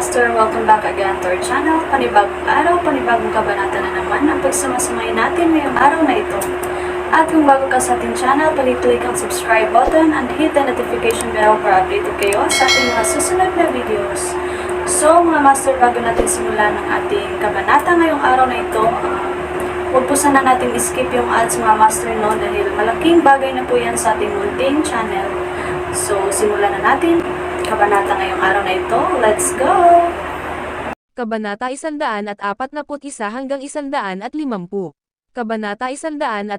Master, welcome back again to our channel. Panibagong araw, panibagong kabanata na naman ang pagsamasamayin natin ngayong araw na ito. At kung bago ka sa ating channel, pag-click ang subscribe button and hit the notification bell para updated kayo sa ating mga susunod na videos. So mga Master, bago natin simulan ang ating kabanata ngayong araw na ito, huwag po sana natin skip yung ads mga Master, no, dahil malaking bagay na po yan sa ating munting channel. So simulan na natin kabanata ngayong araw na ito. Let's go! Kabanata 141 hanggang 150. Kabanata 141,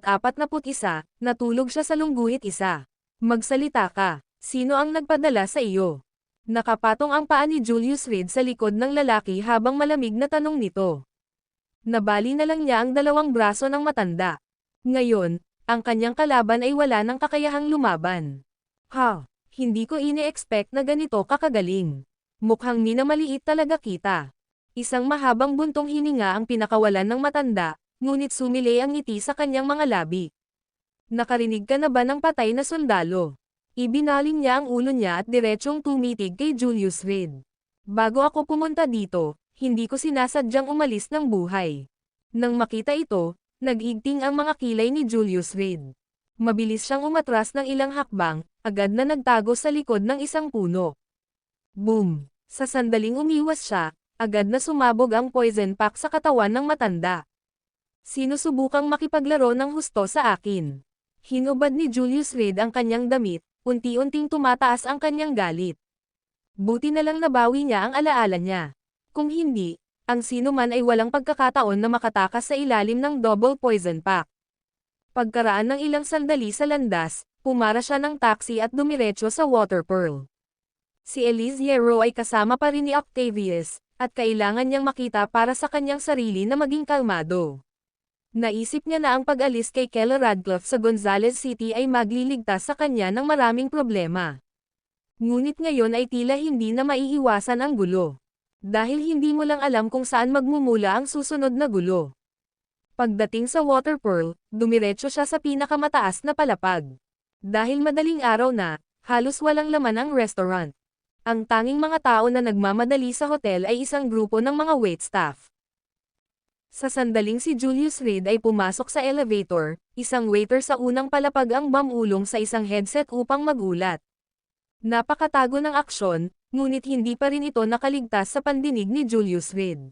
natulog siya sa lungguhit isa. Magsalita ka, sino ang nagpadala sa iyo? Nakapatong ang paa ni Julius Reed sa likod ng lalaki habang malamig na tanong nito. Nabali na lang niya ang dalawang braso ng matanda. Ngayon, ang kanyang kalaban ay wala ng kakayahang lumaban. Ha! Hindi ko ini-expect na ganito kakagaling. Mukhang minamaliit talaga kita. Isang mahabang buntong hininga ang pinakawalan ng matanda, ngunit sumilay ang ngiti sa kanyang mga labi. Nakarinig ka na ba ng patay na sundalo? Ibinaling niya ang ulo niya at diretsyong tumitig kay Julius Reed. Bago ako pumunta dito, hindi ko sinasadyang umalis ng buhay. Nang makita ito, nag-igting ang mga kilay ni Julius Reed. Mabilis siyang umatras ng ilang hakbang, agad na nagtago sa likod ng isang puno. Boom! Sa sandaling umiwas siya, agad na sumabog ang poison pack sa katawan ng matanda. Sinusubukang makipaglaro ng husto sa akin. Hinubad ni Julius Reed ang kanyang damit, unti-unting tumataas ang kanyang galit. Buti na lang nabawi niya ang alaala niya. Kung hindi, ang sino man ay walang pagkakataon na makatakas sa ilalim ng double poison pack. Pagkaraan ng ilang sandali sa landas, pumara siya ng taxi at dumiretso sa Water Pearl. Si Elise Hierro ay kasama pa rin ni Octavius, at kailangan niyang makita para sa kanyang sarili na maging kalmado. Naisip niya na ang pag-alis kay Kela Radcliffe sa Gonzales City ay magliligtas sa kanya ng maraming problema. Ngunit ngayon ay tila hindi na maiiwasan ang gulo. Dahil hindi mo lang alam kung saan magmumula ang susunod na gulo. Pagdating sa Water Pearl, dumiretso siya sa pinakamataas na palapag. Dahil madaling araw na, halos walang laman ang restaurant. Ang tanging mga tao na nagmamadali sa hotel ay isang grupo ng mga waitstaff. Sa sandaling si Julius Reed ay pumasok sa elevator, isang waiter sa unang palapag ang bumulong sa isang headset upang magulat. Napakatago ng aksyon, ngunit hindi pa rin ito nakaligtas sa pandinig ni Julius Reed.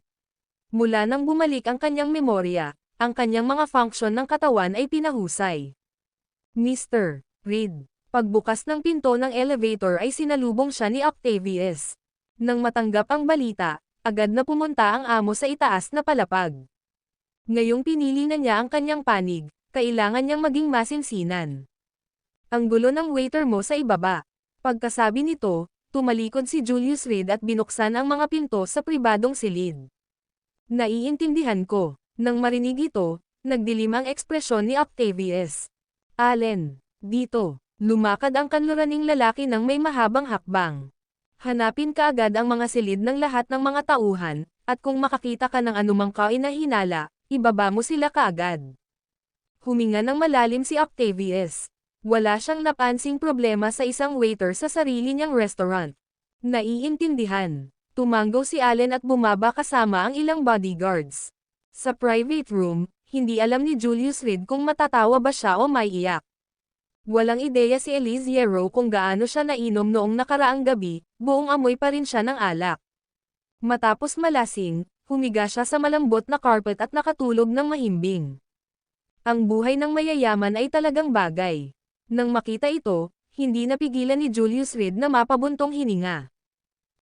Mula nang bumalik ang kanyang memorya, ang kanyang mga function ng katawan ay pinahusay. Mr. Reed. Pagbukas ng pinto ng elevator ay sinalubong siya ni Octavius. Nang matanggap ang balita, agad na pumunta ang amo sa itaas na palapag. Ngayong pinili na niya ang kanyang panig, kailangan niyang maging masinsinan. Ang gulo ng waiter mo sa ibaba. Pagkasabi nito, tumalikod si Julius Reed at binuksan ang mga pinto sa pribadong silid. Naiintindihan ko. Nang marinig ito, nagdilim ang ekspresyon ni Octavius. Allen, dito. Lumakad ang kanluraning lalaki ng may mahabang hakbang. Hanapin ka agad ang mga silid ng lahat ng mga tauhan, at kung makakita ka ng anumang kainahinala, ibaba mo sila kaagad. Huminga ng malalim si Octavius. Wala siyang napansing problema sa isang waiter sa sarili niyang restaurant. Naiintindihan. Tumanggo si Allen at bumaba kasama ang ilang bodyguards. Sa private room, hindi alam ni Julius Reed kung matatawa ba siya o maiiyak. Walang ideya si Elise Hierro kung gaano siya nainom noong nakaraang gabi, buong amoy pa rin siya ng alak. Matapos malasing, humiga siya sa malambot na carpet at nakatulog ng mahimbing. Ang buhay ng mayayaman ay talagang bagay. Nang makita ito, hindi napigilan ni Julius Reed na mapabuntong hininga.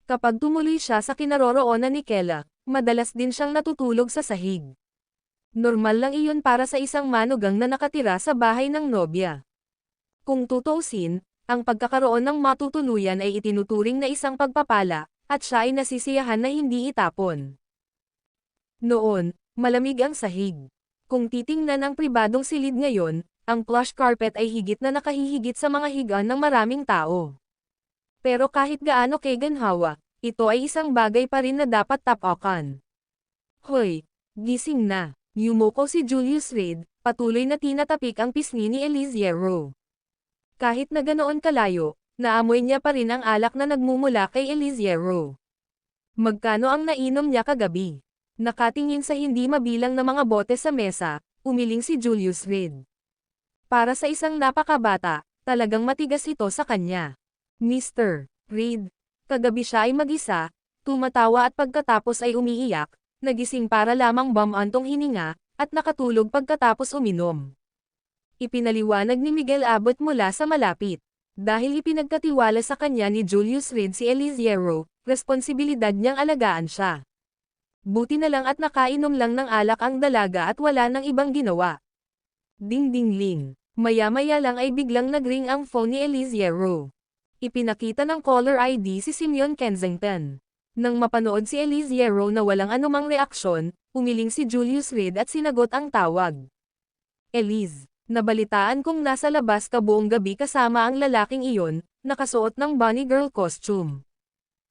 Kapag tumuloy siya sa kinaroroonan ni Kela, madalas din siyang natutulog sa sahig. Normal lang iyon para sa isang manugang na nakatira sa bahay ng nobya. Kung tutuusin, ang pagkakaroon ng matutuluyan ay itinuturing na isang pagpapala, at siya ay nasisiyahan na hindi itapon. Noon, malamig ang sahig. Kung titingnan ang pribadong silid ngayon, ang plush carpet ay higit na nakahihigit sa mga higaan ng maraming tao. Pero kahit gaano kaganhawa, ito ay isang bagay pa rin na dapat tapakan. Hoy, gising na. Yumuko si Julius Reed, patuloy na tinatapik ang pisngi ni Elise Hierro. Kahit na ganoon kalayo, naamoy niya pa rin ang alak na nagmumula kay Elise Hierro. Magkano ang nainom niya kagabi? Nakatingin sa hindi mabilang na mga bote sa mesa, umiling si Julius Reed. Para sa isang napakabata, talagang matigas ito sa kanya. Mr. Reed, kagabi siya ay mag-isa, tumatawa at pagkatapos ay umiiyak, nagising para lamang bumantong hininga, at nakatulog pagkatapos uminom. Ipinaliwanag ni Miguel Abot mula sa malapit. Dahil ipinagkatiwala sa kanya ni Julius Reed si Eliziero, responsibilidad niyang alagaan siya. Buti na lang at nakainom lang ng alak ang dalaga at wala nang ibang ginawa. Ding-ding-ling. Maya-maya lang ay biglang nagring ang phone ni Eliziero. Ipinakita ng caller ID si Simeon Kensington. Nang mapanood si Eliziero na walang anumang reaksyon, umiling si Julius Reed at sinagot ang tawag. Eliz, nabalitaan kong nasa labas ka buong gabi kasama ang lalaking iyon, nakasuot ng bunny girl costume.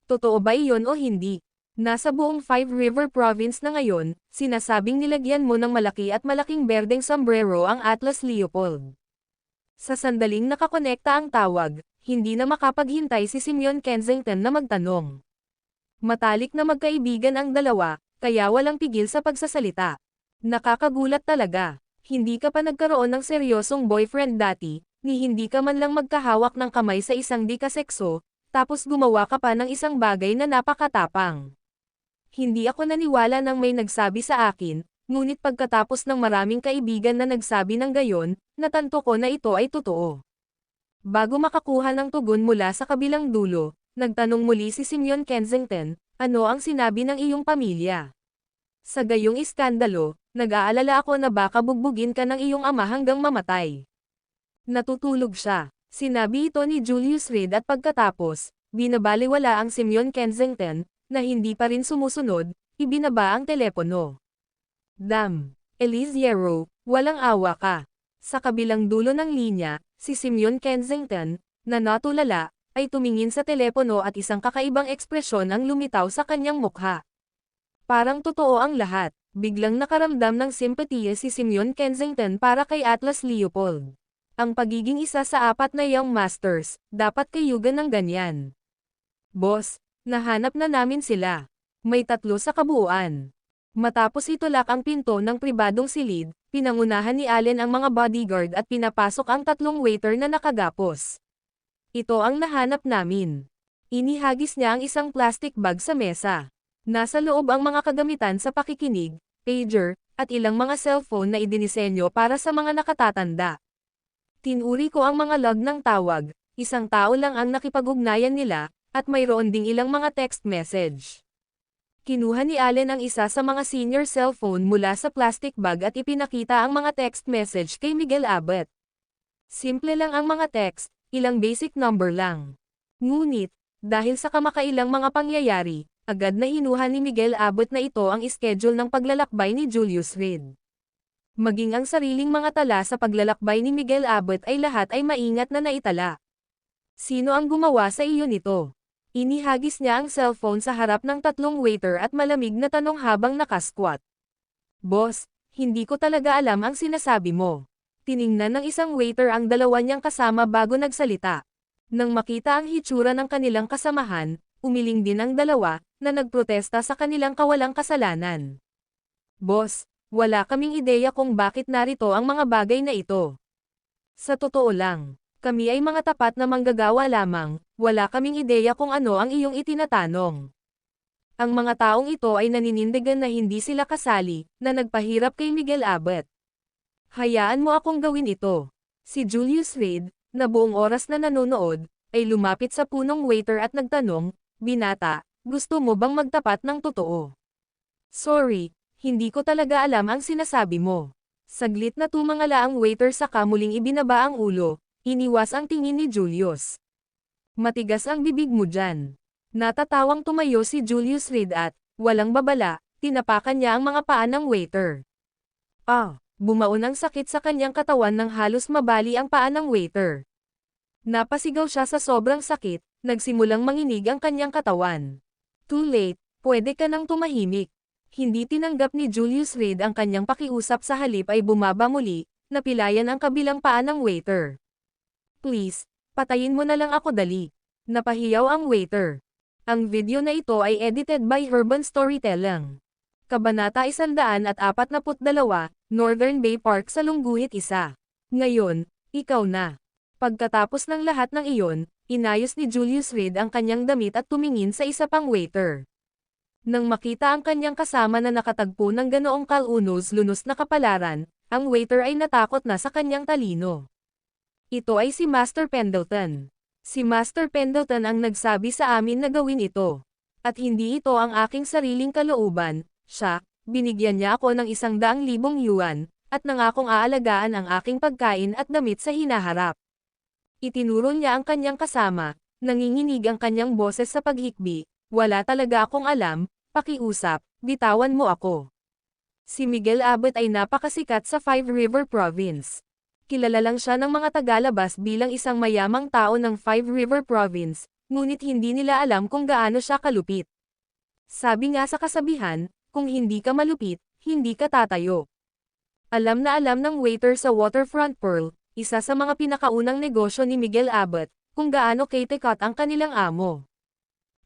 Totoo ba iyon o hindi? Nasa buong Five River Province na ngayon, sinasabing nilagyan mo ng malaki at malaking berdeng sombrero ang Atlas Leopold. Sa sandaling nakakonekta ang tawag, hindi na makapaghintay si Simeon Kensington na magtanong. Matalik na magkaibigan ang dalawa, kaya walang pigil sa pagsasalita. Nakakagulat talaga. Hindi ka pa nagkaroon ng seryosong boyfriend dati, ni hindi ka man lang magkahawak ng kamay sa isang di kasekso, tapos gumawa ka pa ng isang bagay na napakatapang. Hindi ako naniwala nang may nagsabi sa akin, ngunit pagkatapos ng maraming kaibigan na nagsabi ng gayon, natanto ko na ito ay totoo. Bago makakuha ng tugon mula sa kabilang dulo, nagtanong muli si Simeon Kensington, ano ang sinabi ng iyong pamilya? Sa gayong iskandalo, nag-aalala ako na baka bugbugin ka ng iyong ama hanggang mamatay. Natutulog siya. Sinabi ito ni Julius Reed at pagkatapos, binabaliwala ang Simeon Kensington, na hindi pa rin sumusunod, ibinaba ang telepono. Damn! Eliziero, walang awa ka. Sa kabilang dulo ng linya, si Simeon Kensington, na natulala, ay tumingin sa telepono at isang kakaibang ekspresyon ang lumitaw sa kanyang mukha. Parang totoo ang lahat, biglang nakaramdam ng simpatiya si Simeon Kensington para kay Atlas Leopold. Ang pagiging isa sa 4 na Young Masters, dapat kayugan ng ganyan. Boss, nahanap na namin sila. May 3 sa kabuuan. Matapos itulak ang pinto ng pribadong silid, pinangunahan ni Allen ang mga bodyguard at pinapasok ang 3 waiter na nakagapos. Ito ang nahanap namin. Inihagis niya ang isang plastic bag sa mesa. Nasa loob ang mga kagamitan sa pakikinig, pager, at ilang mga cellphone na idinisenyo para sa mga nakatatanda. Tinuri ko ang mga log ng tawag, isang tao lang ang nakipag-ugnayan nila, at mayroon ding ilang mga text message. Kinuha ni Allen ang isa sa mga senior cellphone mula sa plastic bag at ipinakita ang mga text message kay Miguel Abot. Simple lang ang mga text, ilang basic number lang. Ngunit, dahil sa kamakailang mga pangyayari, agad na hinuha ni Miguel Abot na ito ang schedule ng paglalakbay ni Julius Reed. Maging ang sariling mga tala sa paglalakbay ni Miguel Abot ay lahat ay maingat na naitala. Sino ang gumawa sa iyo nito? Inihagis niya ang cellphone sa harap ng 3 waiter at malamig na tanong habang nakasquat. Boss, hindi ko talaga alam ang sinasabi mo. Tiningnan ng isang waiter ang dalawa niyang kasama bago nagsalita. Nang makita ang hitsura ng kanilang kasamahan, umiling din ang dalawa, na nagprotesta sa kanilang kawalang kasalanan. Boss, wala kaming ideya kung bakit narito ang mga bagay na ito. Sa totoo lang, kami ay mga tapat na manggagawa lamang, wala kaming ideya kung ano ang iyong itinatanong. Ang mga taong ito ay naninindigan na hindi sila kasali, na nagpahirap kay Miguel Abot. Hayaan mo akong gawin ito. Si Julius Reed, na buong oras na nanonood, ay lumapit sa punong waiter at nagtanong, "Binata, gusto mo bang magtapat ng totoo?" Sorry, hindi ko talaga alam ang sinasabi mo. Saglit na tumangala ang waiter saka muling ibinaba ang ulo, iniwas ang tingin ni Julius. Matigas ang bibig mo dyan. Natatawang tumayo si Julius Reed at, walang babala, tinapakan niya ang mga paa ng waiter. Bumaon ang sakit sa kanyang katawan nang halos mabali ang paa ng waiter. Napasigaw siya sa sobrang sakit, nagsimulang manginig ang kanyang katawan. Too late, pwede ka nang tumahimik. Hindi tinanggap ni Julius Reed ang kanyang pakiusap sa halip ay bumaba muli, napilayan ang kabilang paa ng waiter. Please, patayin mo na lang ako dali. Napahiyaw ang waiter. Ang video na ito ay edited by Urban Storytelling. Kabanata 142, Northern Bay Park sa Lungguhit 1. Ngayon, ikaw na. Pagkatapos ng lahat ng iyon, inayos ni Julius Reed ang kanyang damit at tumingin sa isa pang waiter. Nang makita ang kanyang kasama na nakatagpo ng ganoong kalunos-lunos na kapalaran, ang waiter ay natakot na sa kanyang talino. Ito ay si Master Pendleton. Si Master Pendleton ang nagsabi sa amin na gawin ito. At hindi ito ang aking sariling kalooban, siya, binigyan niya ako ng 100,000 yuan, at nangakong aalagaan ang aking pagkain at damit sa hinaharap. Itinuro niya ang kanyang kasama, nanginginig ang kanyang boses sa paghikbi, wala talaga akong alam, pakiusap, bitawan mo ako. Si Miguel Abot ay napakasikat sa Five River Province. Kilala lang siya ng mga tagalabas bilang isang mayamang tao ng Five River Province, ngunit hindi nila alam kung gaano siya kalupit. Sabi nga sa kasabihan, kung hindi ka malupit, hindi ka tatayo. Alam na alam ng waiter sa Waterfront Pearl, isa sa mga pinakaunang negosyo ni Miguel Abot, kung gaano katikat ang kanilang amo.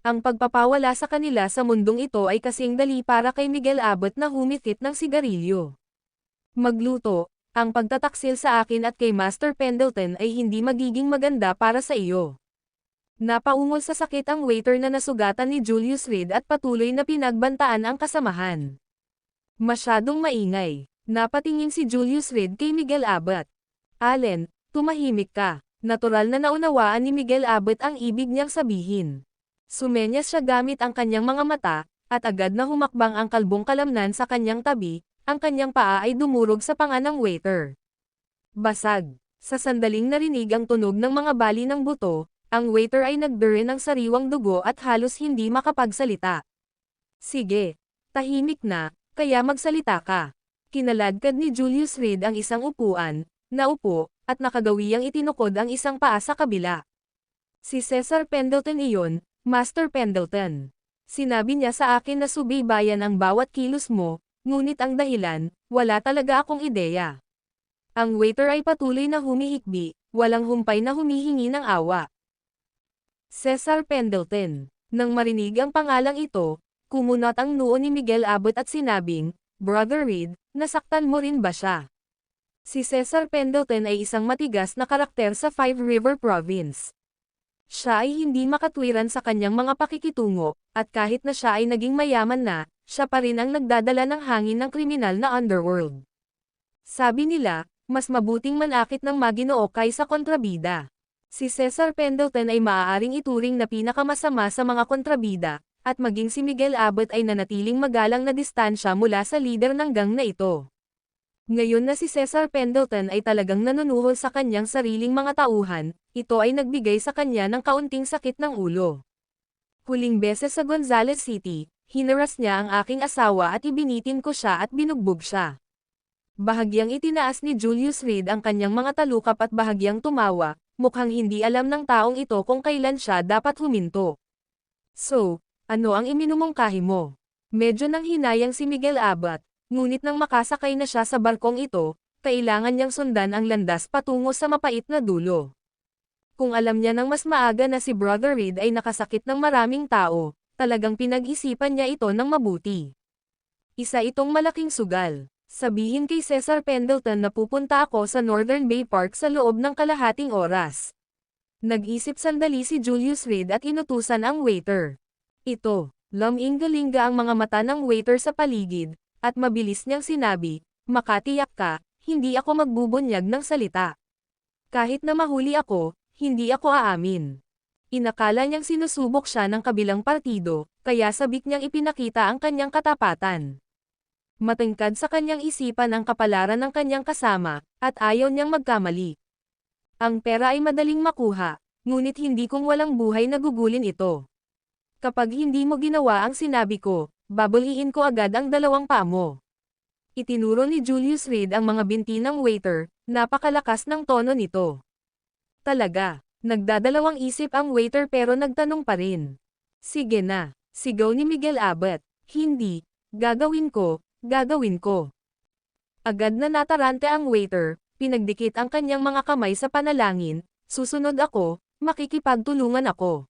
Ang pagpapawala sa kanila sa mundong ito ay kasing dali para kay Miguel Abot na humithit ng sigarilyo. Magluto. Ang pagtataksil sa akin at kay Master Pendleton ay hindi magiging maganda para sa iyo. Napaungol sa sakit ang waiter na nasugatan ni Julius Reed at patuloy na pinagbantaan ang kasamahan. Masyadong maingay. Napatingin si Julius Reed kay Miguel Abot. Allen, tumahimik ka. Natural na naunawaan ni Miguel Abot ang ibig niyang sabihin. Sumenyas siya gamit ang kanyang mga mata, at agad na humakbang ang kalbong kalamnan sa kanyang tabi. Ang kanyang paa ay dumurog sa panga ng waiter. Basag. Sa sandaling narinig ang tunog ng mga bali ng buto, ang waiter ay nagdure ng sariwang dugo at halos hindi makapagsalita. Sige, tahimik na, kaya magsalita ka. Kinaladkad ni Julius Reed ang isang upuan, naupo, at nakagawiyang itinukod ang isang paa sa kabila. Si Cesar Pendleton iyon, Master Pendleton. Sinabi niya sa akin na subaybayan ang bawat kilos mo, ngunit ang dahilan, wala talaga akong ideya. Ang waiter ay patuloy na humihikbi, walang humpay na humihingi ng awa. Cesar Pendleton. Nang marinig ang pangalang ito, kumunot ang noo ni Miguel Abot at sinabing, Brother Reed, nasaktan mo rin ba siya? Si Cesar Pendleton ay isang matigas na karakter sa Five River Province. Siya ay hindi makatwiran sa kanyang mga pakikitungo, at kahit na siya ay naging mayaman na, siya pa rin ang nagdadala ng hangin ng kriminal na underworld. Sabi nila, mas mabuting manakit ng maginoo kaysa kontrabida. Si Cesar Pendleton ay maaaring ituring na pinakamasama sa mga kontrabida, at maging si Miguel Abot ay nanatiling magalang na distansya mula sa lider ng gang na ito. Ngayon na si Cesar Pendleton ay talagang nanunuhol sa kanyang sariling mga tauhan, ito ay nagbigay sa kanya ng kaunting sakit ng ulo. Huling beses sa Gonzales City, hinaras niya ang aking asawa at ibinitin ko siya at binugbog siya. Bahagyang itinaas ni Julius Reed ang kanyang mga talukap at bahagyang tumawa, mukhang hindi alam ng taong ito kung kailan siya dapat huminto. So, ano ang iminumungkahi mo? Medyo nang hinayang si Miguel Abot, ngunit nang makasakay na siya sa barkong ito, kailangan niyang sundan ang landas patungo sa mapait na dulo. Kung alam niya nang mas maaga na si Brother Reed ay nakasakit ng maraming tao, talagang pinag-isipan niya ito ng mabuti. Isa itong malaking sugal. Sabihin kay Cesar Pendleton na pupunta ako sa Northern Bay Park sa loob ng kalahating oras. Nag-isip sandali si Julius Reed at inutusan ang waiter. Ito, luminggalinga ang mga mata ng waiter sa paligid, at mabilis niyang sinabi, makatiyak ka, hindi ako magbubunyag ng salita. Kahit na mahuli ako, hindi ako aamin. Inakala niyang sinusubok siya ng kabilang partido, kaya sabik niyang ipinakita ang kanyang katapatan. Matingkad sa kanyang isipan ang kapalaran ng kanyang kasama, at ayaw niyang magkamali. Ang pera ay madaling makuha, ngunit hindi kung walang buhay na gugulin ito. Kapag hindi mo ginawa ang sinabi ko, babuliin ko agad ang 2 paa mo. Itinuro ni Julius Reed ang mga binti ng waiter, napakalakas ng tono nito. Talaga, nagdadalawang isip ang waiter pero nagtanong pa rin. Sige na, sigaw ni Miguel Abot, hindi, gagawin ko, gagawin ko. Agad na natarante ang waiter, pinagdikit ang kanyang mga kamay sa panalangin, susunod ako, makikipagtulungan ako.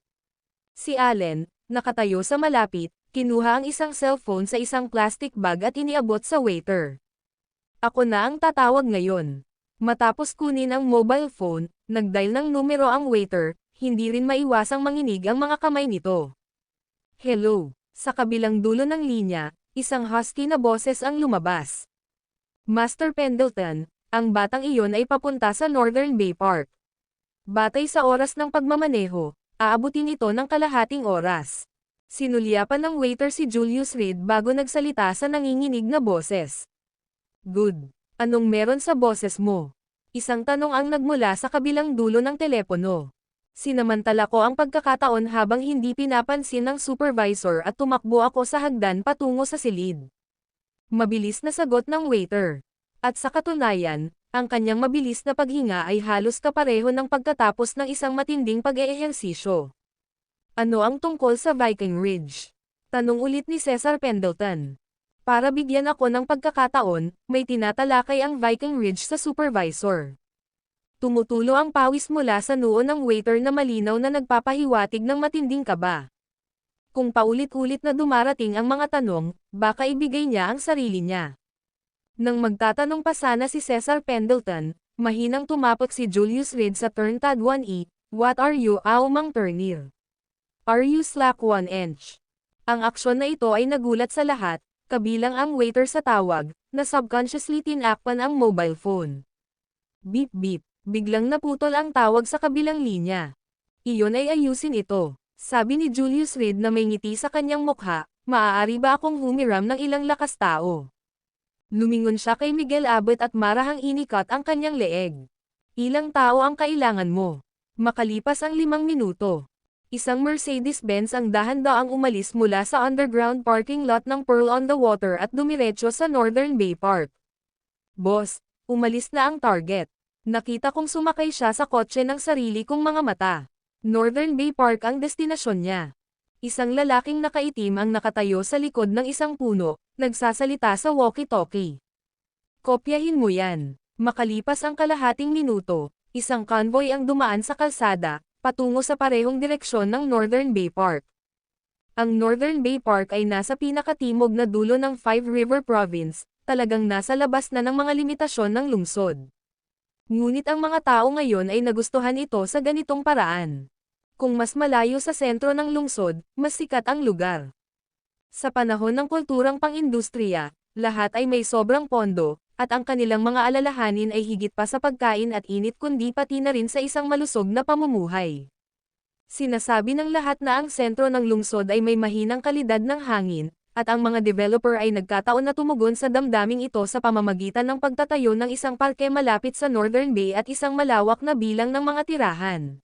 Si Allen, Nakatayo sa malapit, kinuha ang isang cellphone sa isang plastic bag at iniabot sa waiter. Ako na ang tatawag ngayon. Matapos kunin ang mobile phone, nagdial ng numero ang waiter, hindi rin maiwasang manginig ang mga kamay nito. Hello. Sa kabilang dulo ng linya, isang husky na boses ang lumabas. Master Pendleton, ang batang iyon ay papunta sa Northern Bay Park. Batay sa oras ng pagmamaneho, aabutin ito ng kalahating oras. Sinulyapan ng waiter si Julius Reed bago nagsalita sa nanginginig na boses. Good. Anong meron sa boses mo? Isang tanong ang nagmula sa kabilang dulo ng telepono. Sinamantala ko ang pagkakataon habang hindi pinapansin ng supervisor at tumakbo ako sa hagdan patungo sa silid. Mabilis na sagot ng waiter. At sa katunayan, ang kanyang mabilis na paghinga ay halos kapareho ng pagkatapos ng isang matinding pag-eehersisyo. Ano ang tungkol sa Viking Ridge? Tanong ulit ni Cesar Pendleton. Para bigyan ako ng pagkakataon, may tinatalakay ang Viking Ridge sa supervisor. Tumutulo ang pawis mula sa noo ng waiter na malinaw na nagpapahiwatig ng matinding kaba. Kung paulit-ulit na dumarating ang mga tanong, baka ibigay niya ang sarili niya. Nang magtatanong pa sana si Cesar Pendleton, mahinang tumapot si Julius Reed sa turntad 1E, "What are you, Aumang Turnir? Are you slack 1 inch?" Ang aksyon na ito ay nagulat sa lahat, kabilang ang waiter sa tawag, na subconsciously tinakpan ang mobile phone. Beep beep, biglang naputol ang tawag sa kabilang linya. Iyon ay ayusin ito. Sabi ni Julius Reed na may ngiti sa kanyang mukha, maaari ba akong humiram ng ilang lakas tao? Lumingon siya kay Miguel Abbott at marahang inikat ang kanyang leeg. Ilang tao ang kailangan mo? Makalipas ang 5 minuto. Isang Mercedes-Benz ang dahan-daang umalis mula sa underground parking lot ng Pearl on the Water at dumiretso sa Northern Bay Park. Boss, umalis na ang target. Nakita kong sumakay siya sa kotse ng sarili kong mga mata. Northern Bay Park ang destinasyon niya. Isang lalaking nakaitim ang nakatayo sa likod ng isang puno, nagsasalita sa walkie-talkie. Kopyahin mo yan. Makalipas ang kalahating minuto, isang convoy ang dumaan sa kalsada, patungo sa parehong direksyon ng Northern Bay Park. Ang Northern Bay Park ay nasa pinakatimog na dulo ng Five River Province, talagang nasa labas na ng mga limitasyon ng lungsod. Ngunit ang mga tao ngayon ay nagustuhan ito sa ganitong paraan. Kung mas malayo sa sentro ng lungsod, mas sikat ang lugar. Sa panahon ng kulturang pang-industriya, lahat ay may sobrang pondo, at ang kanilang mga alalahanin ay higit pa sa pagkain at init kundi pati na rin sa isang malusog na pamumuhay. Sinasabi ng lahat na ang sentro ng lungsod ay may mahinang kalidad ng hangin, at ang mga developer ay nagkataon na tumugon sa damdaming ito sa pamamagitan ng pagtatayo ng isang parke malapit sa Northern Bay at isang malawak na bilang ng mga tirahan.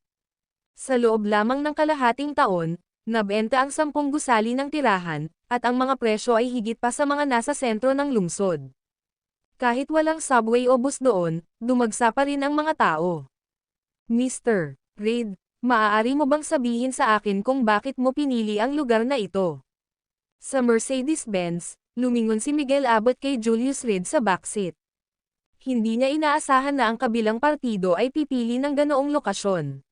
Sa loob lamang ng kalahating taon, nabenta ang 10 gusali ng tirahan, at ang mga presyo ay higit pa sa mga nasa sentro ng lungsod. Kahit walang subway o bus doon, dumagsa pa rin ang mga tao. Mr. Reed, maaari mo bang sabihin sa akin kung bakit mo pinili ang lugar na ito? Sa Mercedes-Benz, lumingon si Miguel Abbott kay Julius Reed sa backseat. Hindi niya inaasahan na ang kabilang partido ay pipili ng ganoong lokasyon.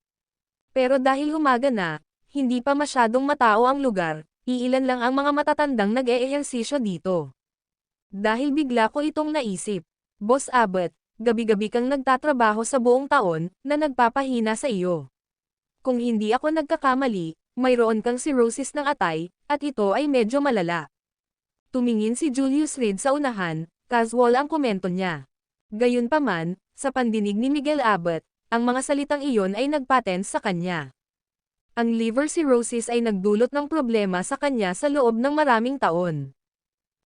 Pero dahil umaga na, hindi pa masyadong matao ang lugar, iilan lang ang mga matatandang nag-eehersisyo dito. Dahil bigla ko itong naisip, Boss Abbott, gabi-gabi kang nagtatrabaho sa buong taon, na nagpapahina sa iyo. Kung hindi ako nagkakamali, mayroon kang cirrhosis ng atay, at ito ay medyo malala. Tumingin si Julius Reed sa unahan, casual ang komento niya. Gayunpaman, sa pandinig ni Miguel Abbott, ang mga salitang iyon ay nagpatense sa kanya. Ang liver cirrhosis ay nagdulot ng problema sa kanya sa loob ng maraming taon.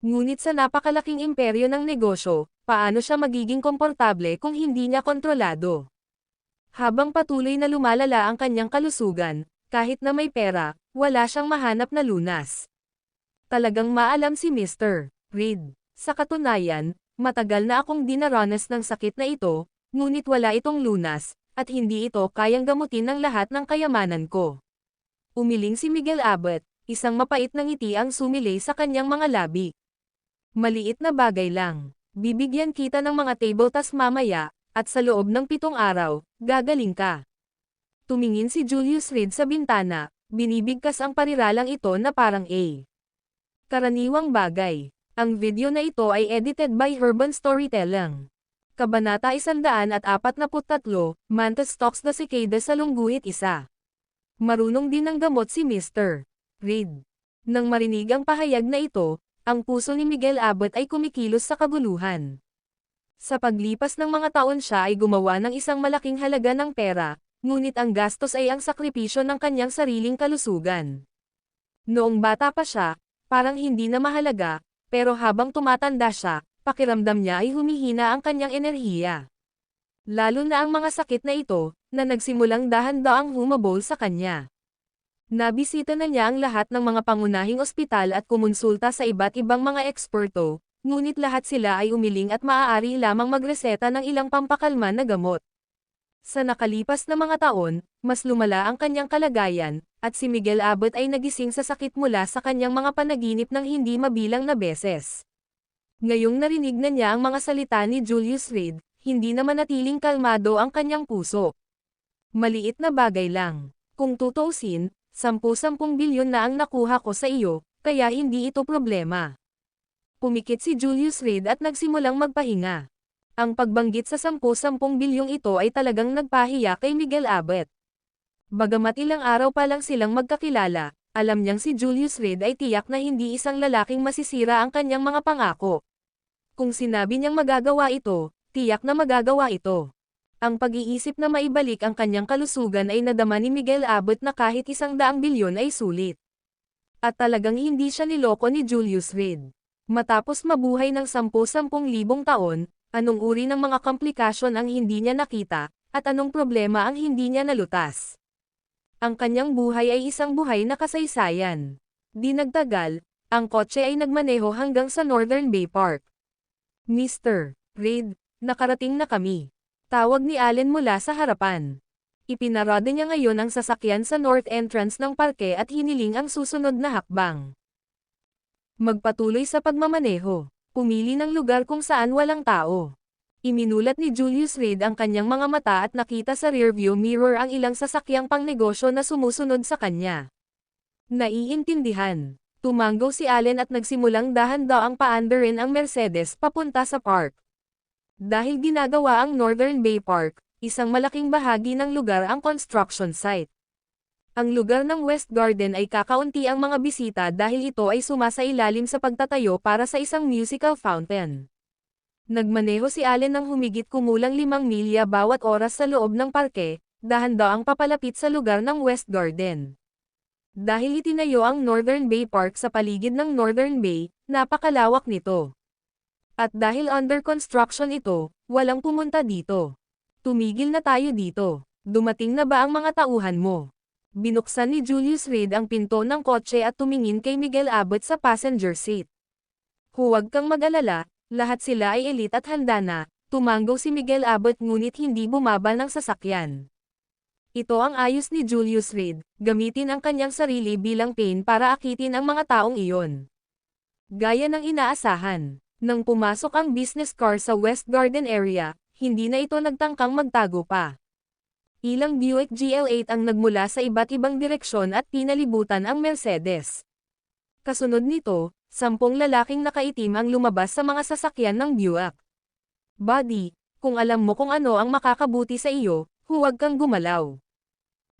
Ngunit sa napakalaking imperyo ng negosyo, paano siya magiging komportable kung hindi niya kontrolado? Habang patuloy na lumalala ang kanyang kalusugan, kahit na may pera, wala siyang mahanap na lunas. Talagang maalam si Mr. Reed. Sa katunayan, matagal na akong dinaranas ng sakit na ito, ngunit wala itong lunas, at hindi ito kayang gamutin ng lahat ng kayamanan ko. Umiling si Miguel Abbott, isang mapait na ngiti ang sumilay sa kanyang mga labi. Maliit na bagay lang. Bibigyan kita ng mga table tas mamaya, at sa loob ng 7 araw, gagaling ka. Tumingin si Julius Reed sa bintana, Binibigkas ang pariralang ito na parang A. Karaniwang bagay. Ang video na ito ay edited by Urban Storytelling. Kabanata 143, Manta stalks the cicada sa lungguhit isa. Marunong din ng gamot si Mr. Reed. Nang marinig ang pahayag na ito, ang puso ni Miguel Abot ay kumikilos sa kaguluhan. Sa paglipas ng mga taon siya ay gumawa ng isang malaking halaga ng pera, ngunit ang gastos ay ang sakripisyo ng kanyang sariling kalusugan. Noong bata pa siya, parang hindi na mahalaga, pero habang tumatanda siya, pakiramdam niya ay humihina ang kanyang enerhiya. Lalo na ang mga sakit na ito, na nagsimulang dahan-daang humabol sa kanya. Nabisita na niya ang lahat ng mga pangunahing ospital at kumonsulta sa iba't ibang mga eksperto, ngunit lahat sila ay umiling at maaari lamang magreseta ng ilang pampakalma na gamot. Sa nakalipas na mga taon, mas lumala ang kanyang kalagayan, at si Miguel Abot ay nagising sa sakit mula sa kanyang mga panaginip ng hindi mabilang na beses. Ngayong narinig na niya ang mga salita ni Julius Reed, hindi na manatiling kalmado ang kanyang puso. Maliit na bagay lang. Kung tutuusin, 10-10 bilyon na ang nakuha ko sa iyo, kaya hindi ito problema. Pumikit si Julius Reed at nagsimulang magpahinga. Ang pagbanggit sa 10-10 bilyong ito ay talagang nagpahiya kay Miguel Abot. Bagamat ilang araw pa lang silang magkakilala, alam niyang si Julius Reed ay tiyak na hindi isang lalaking masisira ang kanyang mga pangako. Kung sinabi niyang magagawa ito, tiyak na magagawa ito. Ang pag-iisip na maibalik ang kanyang kalusugan ay nadama ni Miguel Abot na kahit 100 bilyon ay sulit. At talagang hindi siya niloko ni Julius Reed. Matapos mabuhay ng 10-10 libong taon, anong uri ng mga komplikasyon ang hindi niya nakita, at anong problema ang hindi niya nalutas? Ang kanyang buhay ay isang buhay na kasaysayan. Di nagtagal, ang kotse ay nagmaneho hanggang sa Northern Bay Park. Mr. Reed, nakarating na kami. Tawag ni Allen mula sa harapan. Ipinarada niya ngayon ang sasakyan sa north entrance ng parke at hiniling ang susunod na hakbang. Magpatuloy sa pagmamaneho. Pumili ng lugar kung saan walang tao. Iminulat ni Julius Reed ang kanyang mga mata at nakita sa rearview mirror ang ilang sasakyang pangnegosyo na sumusunod sa kanya. Naiintindihan. Tumango si Allen at nagsimulang dahan-daang paandarin ang Mercedes papunta sa park. Dahil ginagawa ang Northern Bay Park, isang malaking bahagi ng lugar ang construction site. Ang lugar ng West Garden ay kakaunti ang mga bisita dahil ito ay sumasailalim sa pagtatayo para sa isang musical fountain. Nagmaneho si Allen ng humigit kumulang 5 milya bawat oras sa loob ng parke, dahan-daang papalapit sa lugar ng West Garden. Dahil itinayo ang Northern Bay Park sa paligid ng Northern Bay, napakalawak nito. At dahil under construction ito, walang pumunta dito. Tumigil na tayo dito. Dumating na ba ang mga tauhan mo? Binuksan ni Julius Reed ang pinto ng kotse at tumingin kay Miguel Abot sa passenger seat. Huwag kang mag-alala, lahat sila ay elite at handa na, tumango si Miguel Abot ngunit hindi bumaba ng sasakyan. Ito ang ayos ni Julius Reed, gamitin ang kanyang sarili bilang pain para akitin ang mga taong iyon. Gaya ng inaasahan. Nang pumasok ang business car sa West Garden area, hindi na ito nagtangkang magtago pa. Ilang Buick GL8 ang nagmula sa iba't ibang direksyon at pinalibutan ang Mercedes. Kasunod nito, 10 lalaking nakaitim ang lumabas sa mga sasakyan ng Buick. Buddy, kung alam mo kung ano ang makakabuti sa iyo, huwag kang gumalaw.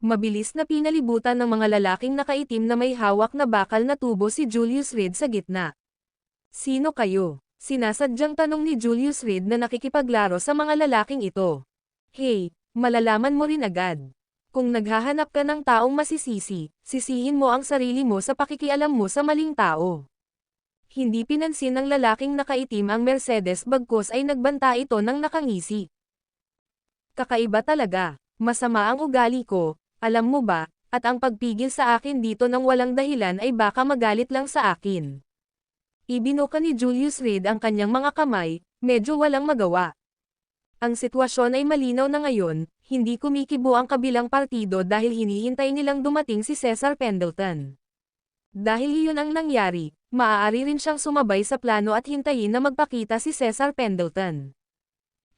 Mabilis na pinalibutan ng mga lalaking nakaitim na may hawak na bakal na tubo si Julius Reed sa gitna. Sino kayo? Sinasadyang tanong ni Julius Reed na nakikipaglaro sa mga lalaking ito. Hey, malalaman mo rin agad. Kung naghahanap ka ng taong masisisi, sisihin mo ang sarili mo sa pakikialam mo sa maling tao. Hindi pinansin ng lalaking nakaitim ang Mercedes bagkus ay nagbanta ito ng nakangisi. Kakaiba talaga, masama ang ugali ko, alam mo ba, at ang pagpigil sa akin dito ng walang dahilan ay baka magalit lang sa akin. Ibinuka ni Julius Reed ang kanyang mga kamay, medyo walang magawa. Ang sitwasyon ay malinaw na ngayon, hindi kumikibo ang kabilang partido dahil hinihintay nilang dumating si Cesar Pendleton. Dahil iyon ang nangyari, maaari rin siyang sumabay sa plano at hintayin na magpakita si Cesar Pendleton.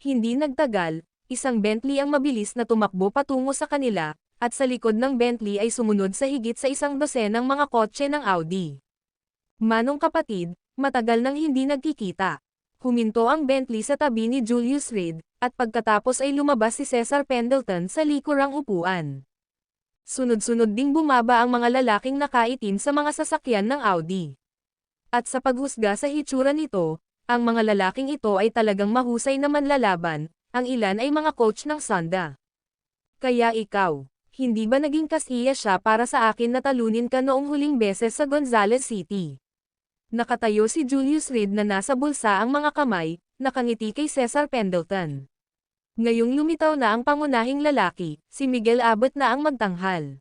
Hindi nagtagal, isang Bentley ang mabilis na tumakbo patungo sa kanila, At sa likod ng Bentley ay sumunod sa higit sa 100 mga kotse ng Audi. Manong kapatid, matagal nang hindi nagkikita. Huminto ang Bentley sa tabi ni Julius Reed, at pagkatapos ay lumabas si Cesar Pendleton sa likurang upuan. Sunod-sunod ding bumaba ang mga lalaking nakaitim sa mga sasakyan ng Audi. At sa paghusga sa hitsura nito, ang mga lalaking ito ay talagang mahusay na manlalaban, ang ilan ay mga coach ng Honda. Kaya ikaw, hindi ba naging kasiya siya para sa akin na talunin ka noong huling beses sa Gonzales City? Nakatayo si Julius Reed na nasa bulsa ang mga kamay, nakangiti kay Cesar Pendleton. Ngayong lumitaw na ang pangunahing lalaki, si Miguel Abbott na ang magtanghal.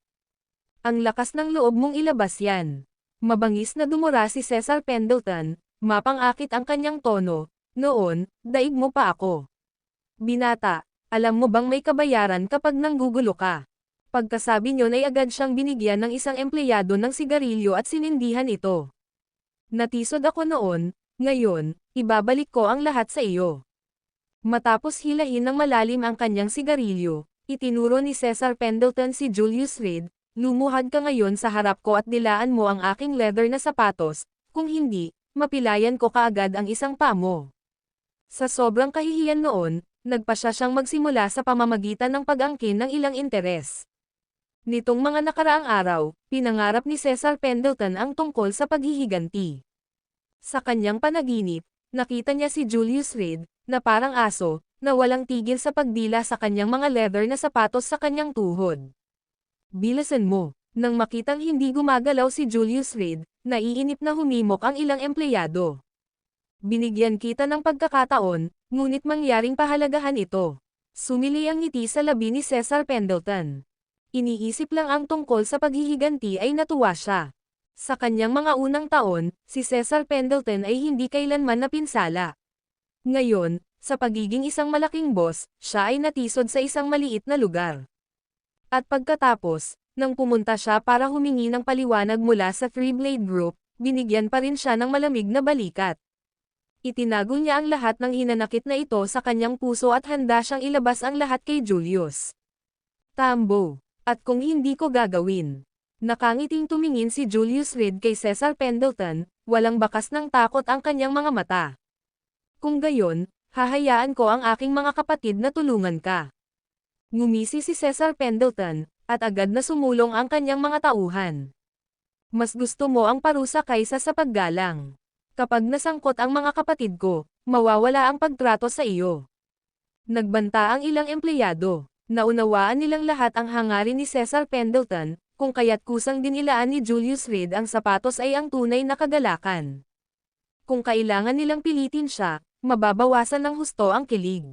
Ang lakas ng loob mong ilabas yan. Mabangis na dumura si Cesar Pendleton, mapangakit ang kanyang tono, noon, daig mo pa ako. Binata, alam mo bang may kabayaran kapag nanggugulo ka? Pagkasabi niyon ay agad siyang binigyan ng isang empleyado ng sigarilyo at sinindihan ito. Natisod ako noon, ngayon, ibabalik ko ang lahat sa iyo. Matapos hilahin ng malalim ang kanyang sigarilyo, itinuro ni Cesar Pendleton si Julius Reed, lumuhad ka ngayon sa harap ko at dilaan mo ang aking leather na sapatos, kung hindi, mapilayan ko kaagad ang isang paa mo. Sa sobrang kahihiyan noon, nagpasya siyang magsimula sa pamamagitan ng pag-angkin ng ilang interes. Nitong mga nakaraang araw, pinangarap ni Cesar Pendleton ang tungkol sa paghihiganti. Sa kanyang panaginip, nakita niya si Julius Reed, na parang aso, na walang tigil sa pagdila sa kanyang mga leather na sapatos sa kanyang tuhod. Bilasan mo, nang makitang hindi gumagalaw si Julius Reed, naiinip na humimok ang ilang empleyado. Binigyan kita ng pagkakataon, ngunit mangyaring pahalagahan ito. Sumili ang ngiti sa labi ni Cesar Pendleton. Iniisip lang ang tungkol sa paghihiganti ay natuwa siya. Sa kanyang mga unang taon, si Cesar Pendleton ay hindi kailanman napinsala. Ngayon, sa pagiging isang malaking boss, siya ay natisod sa isang maliit na lugar. At pagkatapos, nang pumunta siya para humingi ng paliwanag mula sa Three Blade Group, binigyan pa rin siya ng malamig na balikat. Itinago niya ang lahat ng hinanakit na ito sa kanyang puso at handa siyang ilabas ang lahat kay Julius. Tambo. At kung hindi ko gagawin. Nakangiting tumingin si Julius Reed kay Cesar Pendleton, walang bakas ng takot ang kanyang mga mata. Kung gayon, hahayaan ko ang aking mga kapatid na tulungan ka. Ngumisi si Cesar Pendleton, at agad na sumulong ang kanyang mga tauhan. Mas gusto mo ang parusa kaysa sa paggalang. Kapag nasangkot ang mga kapatid ko, mawawala ang pagtrato sa iyo. Nagbanta ang ilang empleyado. Naunawaan nilang lahat ang hangarin ni Cesar Pendleton, kung kaya't kusang dinilaan ni Julius Reed ang sapatos ay ang tunay na kagalakan. Kung kailangan nilang pilitin siya, mababawasan ng husto ang kilig.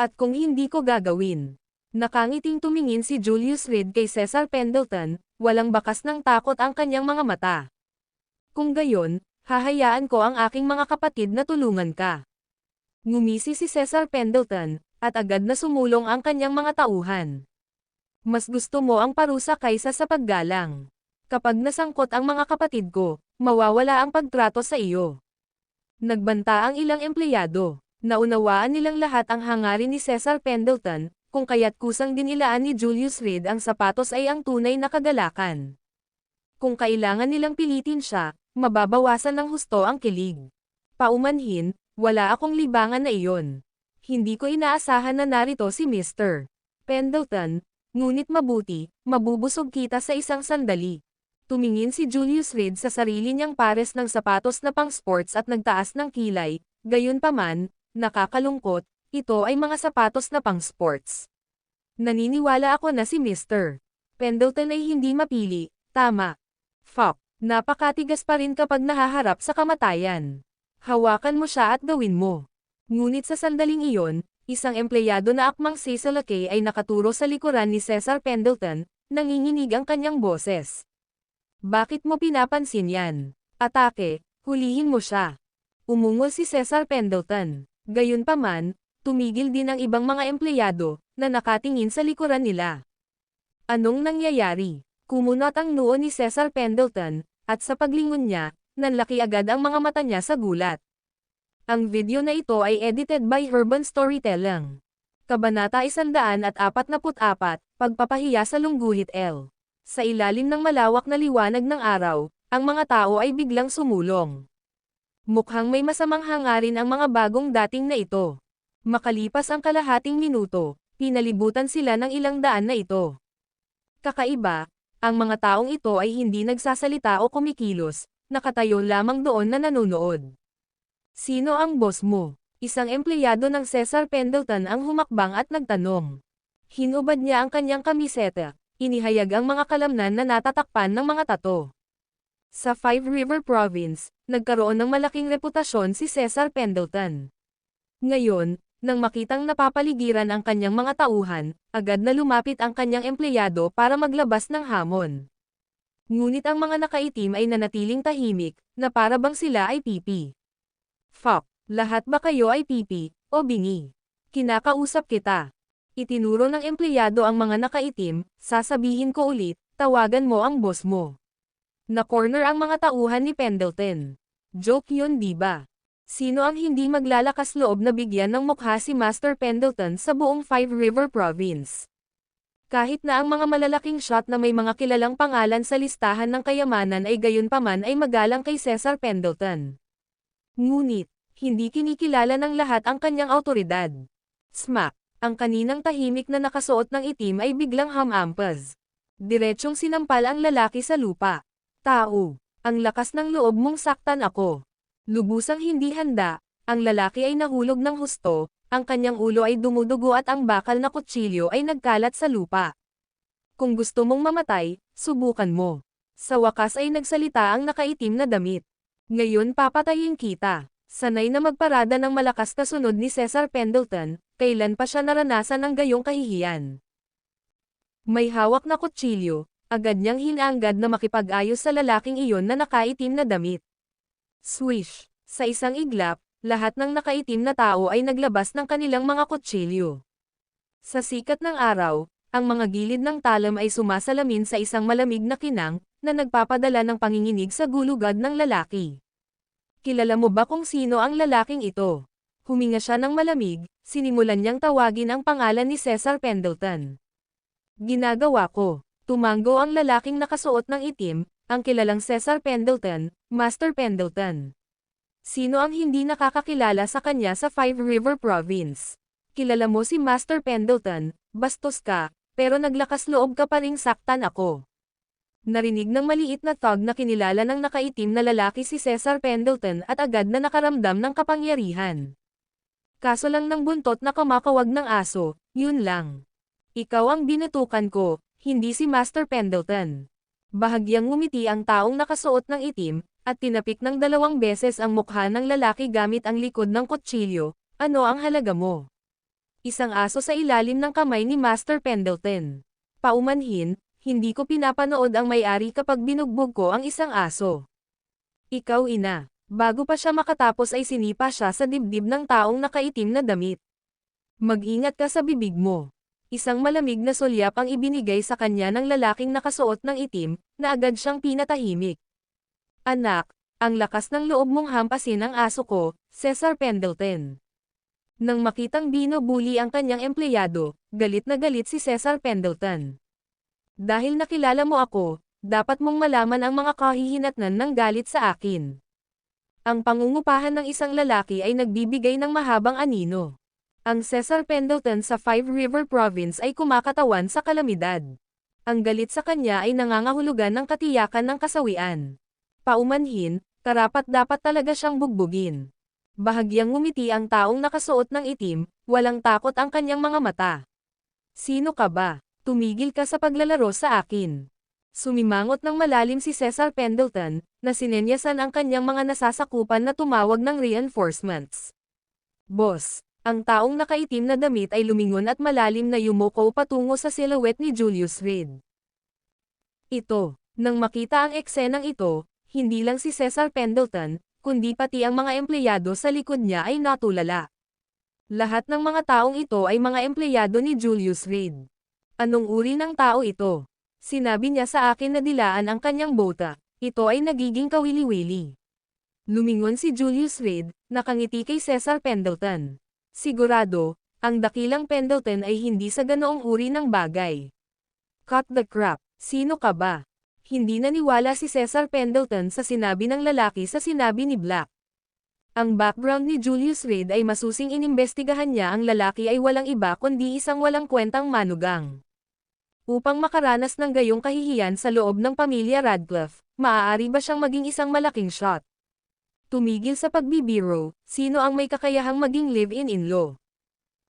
At kung hindi ko gagawin. Nakangiting tumingin si Julius Reed kay Cesar Pendleton, walang bakas ng takot ang kanyang mga mata. Kung gayon, hahayaan ko ang aking mga kapatid na tulungan ka. Ngumisi si Cesar Pendleton, at agad na sumulong ang kanyang mga tauhan. Mas gusto mo ang parusa kaysa sa paggalang. Kapag nasangkot ang mga kapatid ko, mawawala ang pagtrato sa iyo. Nagbanta ang ilang empleyado. Naunawaan nilang lahat ang hangarin ni Cesar Pendleton, kung kaya't kusang dinilaan ni Julius Reed ang sapatos ay ang tunay na kagalakan. Kung kailangan nilang pilitin siya, mababawasan ng husto ang kilig. Paumanhin, wala akong libangan na iyon. Hindi ko inaasahan na narito si Mr. Pendleton, ngunit mabuti, mabubusog kita sa isang sandali. Tumingin si Julius Reed sa sarili niyang pares ng sapatos na pang-sports at nagtaas ng kilay, gayunpaman, nakakalungkot, ito ay mga sapatos na pang-sports. Naniniwala ako na si Mr. Pendleton ay hindi mapili, tama. Fuck, napakatigas pa rin kapag nahaharap sa kamatayan. Hawakan mo siya at gawin mo. Ngunit sa sandaling iyon, isang empleyado na akmang si Salakay ay nakaturo sa likuran ni Cesar Pendleton, nanginginig ang kanyang boses. Bakit mo pinapansin yan? Atake, hulihin mo siya. Umungol si Cesar Pendleton. Gayunpaman, tumigil din ang ibang mga empleyado, na nakatingin sa likuran nila. Anong nangyayari? Kumunot ang noo ni Cesar Pendleton, at sa paglingon niya, nanlaki agad ang mga mata niya sa gulat. Ang video na ito ay edited by Urban Storytelling. Kabanata 144, Pagpapahiya sa lungguhit L. Sa ilalim ng malawak na liwanag ng araw, ang mga tao ay biglang sumulong. Mukhang may masamang hangarin ang mga bagong dating na ito. Makalipas ang kalahating minuto, pinalibutan sila ng ilang daan na ito. Kakaiba, ang mga taong ito ay hindi nagsasalita o kumikilos, nakatayo lamang doon na nanonood. Sino ang boss mo? Isang empleyado ng Cesar Pendleton ang humakbang at nagtanong. Hinubad niya ang kanyang kamiseta, inihayag ang mga kalamnan na natatakpan ng mga tato. Sa Five River Province, nagkaroon ng malaking reputasyon si Cesar Pendleton. Ngayon, nang makitang napapaligiran ang kanyang mga tauhan, agad na lumapit ang kanyang empleyado para maglabas ng hamon. Ngunit ang mga nakaitim ay nanatiling tahimik, na para bang sila ay pipi. Fuck, lahat ba kayo ay pipi, o bingi? Kinakausap kita. Itinuro ng empleyado ang mga nakaitim, sasabihin ko ulit, tawagan mo ang boss mo. Na-corner ang mga tauhan ni Pendleton. Joke yun diba? Sino ang hindi maglalakas loob na bigyan ng mukha si Master Pendleton sa buong Five River Province? Kahit na ang mga malalaking shot na may mga kilalang pangalan sa listahan ng kayamanan ay gayunpaman ay magalang kay Cesar Pendleton. Ngunit, hindi kinikilala ng lahat ang kanyang awtoridad. Smack! Ang kaninang tahimik na nakasuot ng itim ay biglang hamampas. Diretsyong sinampal ang lalaki sa lupa. Tao, ang lakas ng loob mong saktan ako. Lubusang hindi handa, ang lalaki ay nahulog ng husto, ang kanyang ulo ay dumudugo at ang bakal na kutsilyo ay nagkalat sa lupa. Kung gusto mong mamatay, subukan mo. Sa wakas ay nagsalita ang nakaitim na damit. Ngayon papatayin kita. Sanay na magparada ng malakas kasunod ni Cesar Pendleton, kailan pa siya naranasan ng gayong kahihiyan. May hawak na kutsilyo, agad niyang hinanggad na makipag-ayos sa lalaking iyon na nakaitim na damit. Swish! Sa isang iglap, lahat ng nakaitim na tao ay naglabas ng kanilang mga kutsilyo. Sa sikat ng araw, ang mga gilid ng talam ay sumasalamin sa isang malamig na kinang, na nagpapadala ng panginginig sa gulugad ng lalaki. Kilala mo ba kung sino ang lalaking ito? Huminga siya ng malamig, sinimulan niyang tawagin ang pangalan ni Cesar Pendleton. Ginagawa ko. Tumango ang lalaking nakasuot ng itim, ang kilalang Cesar Pendleton, Master Pendleton. Sino ang hindi nakakakilala sa kanya sa Five River Province? Kilala mo si Master Pendleton, bastos ka, pero naglakas loob ka pa ring saktan ako. Narinig ng maliit na tug na kinilala ng nakaitim na lalaki si Cesar Pendleton at agad na nakaramdam ng kapangyarihan. Kaso lang ng buntot na kumakawag ng aso, yun lang. Ikaw ang binatukan ko, hindi si Master Pendleton. Bahagyang ngumiti ang taong nakasuot ng itim, at tinapik ng 2 beses ang mukha ng lalaki gamit ang likod ng kutsilyo. Ano ang halaga mo? Isang aso sa ilalim ng kamay ni Master Pendleton. Paumanhin, hindi ko pinapanood ang may-ari kapag binugbog ko ang isang aso. Ikaw ina. Bago pa siya makatapos ay sinipa siya sa dibdib ng taong nakaitim na damit. Mag-ingat ka sa bibig mo. Isang malamig na sulyap ang ibinigay sa kanya ng lalaking nakasuot ng itim, na agad siyang pinatahimik. Anak, ang lakas ng loob mong hampasin ang aso ko, Cesar Pendleton. Nang makitang binubuli ang kanyang empleyado, galit na galit si Cesar Pendleton. Dahil nakilala mo ako, dapat mong malaman ang mga kahihinatnan ng galit sa akin. Ang pangungupahan ng isang lalaki ay nagbibigay ng mahabang anino. Ang Cesar Pendleton sa Five River Province ay kumakatawan sa kalamidad. Ang galit sa kanya ay nangangahulugan ng katiyakan ng kasawian. Paumanhin, karapat-dapat talaga siyang bugbugin. Bahagyang ngumiti ang taong nakasuot ng itim, walang takot ang kanyang mga mata. Sino ka ba? Tumigil ka sa paglalaro sa akin. Sumimangot ng malalim si Cesar Pendleton, na sinenyasan ang kanyang mga nasasakupan na tumawag ng reinforcements. Boss, ang taong nakaitim na damit ay lumingon at malalim na yumuko patungo sa silhouette ni Julius Reed. Ito, nang makita ang eksenang ito, hindi lang si Cesar Pendleton, kundi pati ang mga empleyado sa likod niya ay natulala. Lahat ng mga taong ito ay mga empleyado ni Julius Reed. Anong uri ng tao ito? Sinabi niya sa akin na dilaan ang kanyang bota, ito ay nagiging kawili-wili. Lumingon si Julius Reed, nakangiti kay Cesar Pendleton. Sigurado, Ang dakilang Pendleton ay hindi sa ganoong uri ng bagay. Cut the crap. Sino ka ba? Hindi naniwala si Cesar Pendleton sa sinabi ng lalaki sa sinabi ni Black. Ang background ni Julius Reed ay masusing inimbestigahan niya. Ang lalaki ay walang iba kundi isang walang kwentang manugang. Upang makaranas ng gayong kahihiyan sa loob ng pamilya Radcliffe, maaari ba siyang maging isang malaking shot? Tumigil sa pagbibiro, sino ang may kakayahang maging live-in-in-law?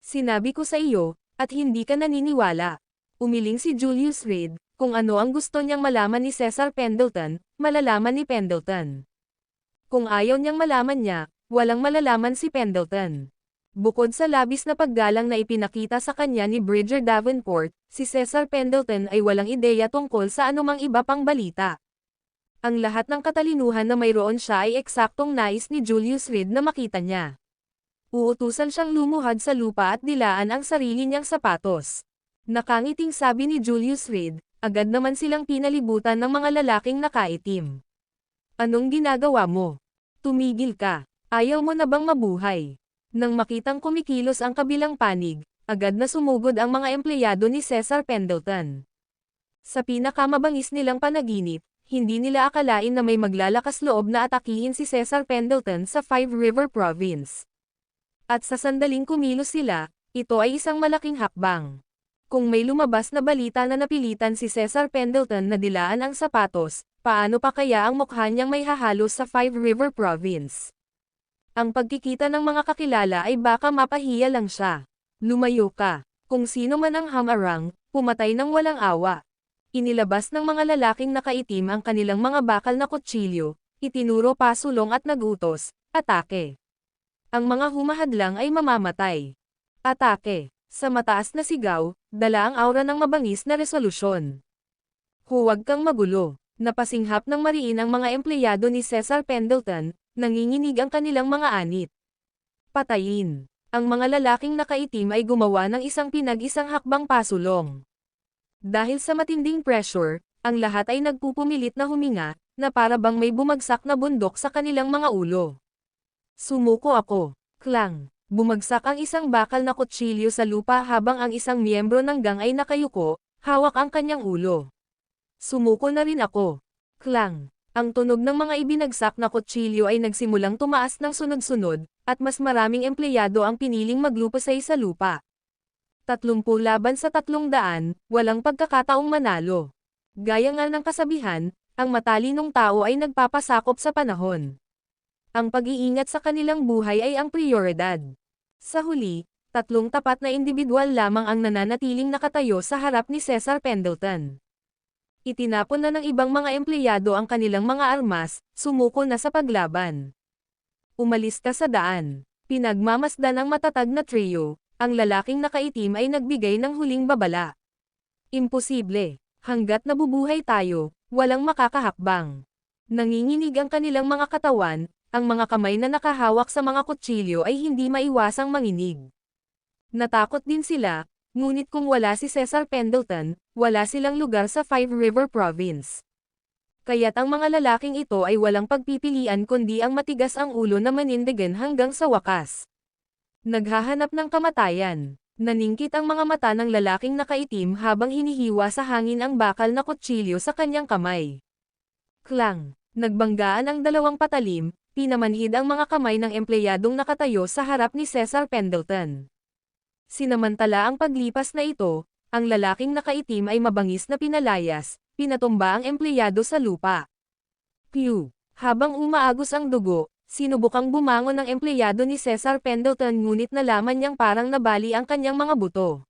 Sinabi ko sa iyo, at hindi ka naniniwala. Umiling si Julius Reed, kung ano ang gusto niyang malaman ni Cesar Pendleton, malalaman ni Pendleton. Kung ayaw niyang malaman niya, walang malalaman si Pendleton. Bukod sa labis na paggalang na ipinakita sa kanya ni Bridger Davenport, si Cesar Pendleton ay walang ideya tungkol sa anumang iba pang balita. Ang lahat ng katalinuhan na mayroon siya ay eksaktong nais ni Julius Reed na makita niya. Uutusan siyang lumuhad sa lupa at dilaan ang sarili niyang sapatos. Nakangiting sabi ni Julius Reed, agad naman silang pinalibutan ng mga lalaking nakaitim. Anong ginagawa mo? Tumigil ka. Ayaw mo na bang mabuhay? Nang makitang kumikilos ang kabilang panig, agad na sumugod ang mga empleyado ni Cesar Pendleton. Sa pinakamabangis nilang panaginip, hindi nila akalain na may maglalakas loob na atakihin si Cesar Pendleton sa Five River Province. At sa sandaling kumilos sila, ito ay isang malaking hakbang. Kung may lumabas na balita na napilitan si Cesar Pendleton na dilaan ang sapatos, paano pa kaya ang mukha niyang may hahalos sa Five River Province? Ang pagkikita ng mga kakilala ay baka mapahiya lang siya. Lumayo ka. Kung sino man ang hamarang, pumatay ng walang awa. Inilabas ng mga lalaking nakaitim ang kanilang mga bakal na kutsilyo, itinuro pasulong at nagutos, atake. Ang mga humahadlang ay mamamatay. Atake. Sa mataas na sigaw, dala ang aura ng mabangis na resolusyon. Huwag kang magulo. Napasinghap ng mariin ang mga empleyado ni Cesar Pendleton, nanginginig ang kanilang mga anit. Patayin. Ang mga lalaking nakaitim ay gumawa ng isang pinag-isang hakbang pasulong. Dahil sa matinding pressure, ang lahat ay nagpupumilit na huminga, na para bang may bumagsak na bundok sa kanilang mga ulo. Sumuko ako. Klang. Bumagsak ang isang bakal na kutsilyo sa lupa habang ang isang miyembro ng gang ay nakayuko, hawak ang kanyang ulo. Sumuko na rin ako. Klang. Ang tunog ng mga ibinagsak na kutsilyo ay nagsimulang tumaas ng sunod-sunod, at mas maraming empleyado ang piniling maglupasay sa lupa. 30 laban sa 300, walang pagkakataong manalo. Gaya nga ng kasabihan, ang matalinong tao ay nagpapasakop sa panahon. Ang pag-iingat sa kanilang buhay ay ang prioridad. Sa huli, 3 tapat na individual lamang ang nananatiling nakatayo sa harap ni Cesar Pendleton. Itinapon na ng ibang mga empleyado ang kanilang mga armas, sumuko na sa paglaban. Umalis ka sa daan. Pinagmamasdan ng matatag na trio, ang lalaking nakaitim ay nagbigay ng huling babala. Imposible. Hanggat nabubuhay tayo, walang makakahakbang. Nanginginig ang kanilang mga katawan, ang mga kamay na nakahawak sa mga kutsilyo ay hindi maiwasang manginig. Natakot din sila, ngunit kung wala si Cesar Pendleton, wala silang lugar sa Five River Province. Kaya't ang mga lalaking ito ay walang pagpipilian kundi ang matigas ang ulo na manindigan hanggang sa wakas. Naghahanap ng kamatayan. Naningkit ang mga mata ng lalaking nakaitim habang hinihiwa sa hangin ang bakal na kutsilyo sa kanyang kamay. Klang. Nagbanggaan ang dalawang patalim, pinamanhid ang mga kamay ng empleyadong nakatayo sa harap ni Cesar Pendleton. Sinamantala ang paglipas na ito, ang lalaking nakaitim ay mabangis na pinalayas, pinatumba ang empleyado sa lupa. Pew! Habang umaagos ang dugo, sinubukang bumangon ng empleyado ni Cesar Pendleton ngunit nalaman niyang parang nabali ang kanyang mga buto.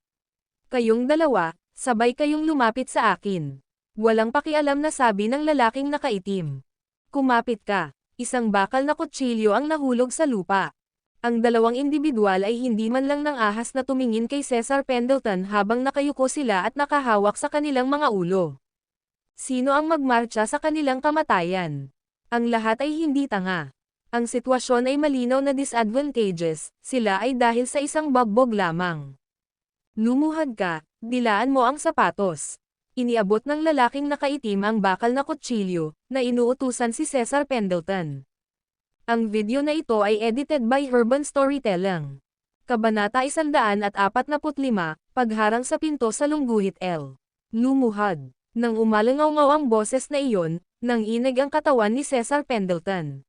Kayong dalawa, sabay kayong lumapit sa akin. Walang pakialam na sabi ng lalaking nakaitim. Kumapit ka. Isang bakal na kutsilyo ang nahulog sa lupa. Ang dalawang individual ay hindi man lang nang ahas na tumingin kay Cesar Pendleton habang nakayuko sila at nakahawak sa kanilang mga ulo. Sino ang magmarcha sa kanilang kamatayan? Ang lahat ay hindi tanga. Ang sitwasyon ay malinaw na disadvantageous, sila ay dahil sa isang bagbog lamang. Lumuhad ka, dilaan mo ang sapatos. Iniabot ng lalaking nakaitim ang bakal na kutsilyo, na inuutusan si Cesar Pendleton. Ang video na ito ay edited by Urban Storytelling. Kabanata 145, Pagharang sa pinto sa lungguhit L. Lumuhad. Nang umalangaw-ngaw ang boses na iyon, nang inig ang katawan ni Cesar Pendleton.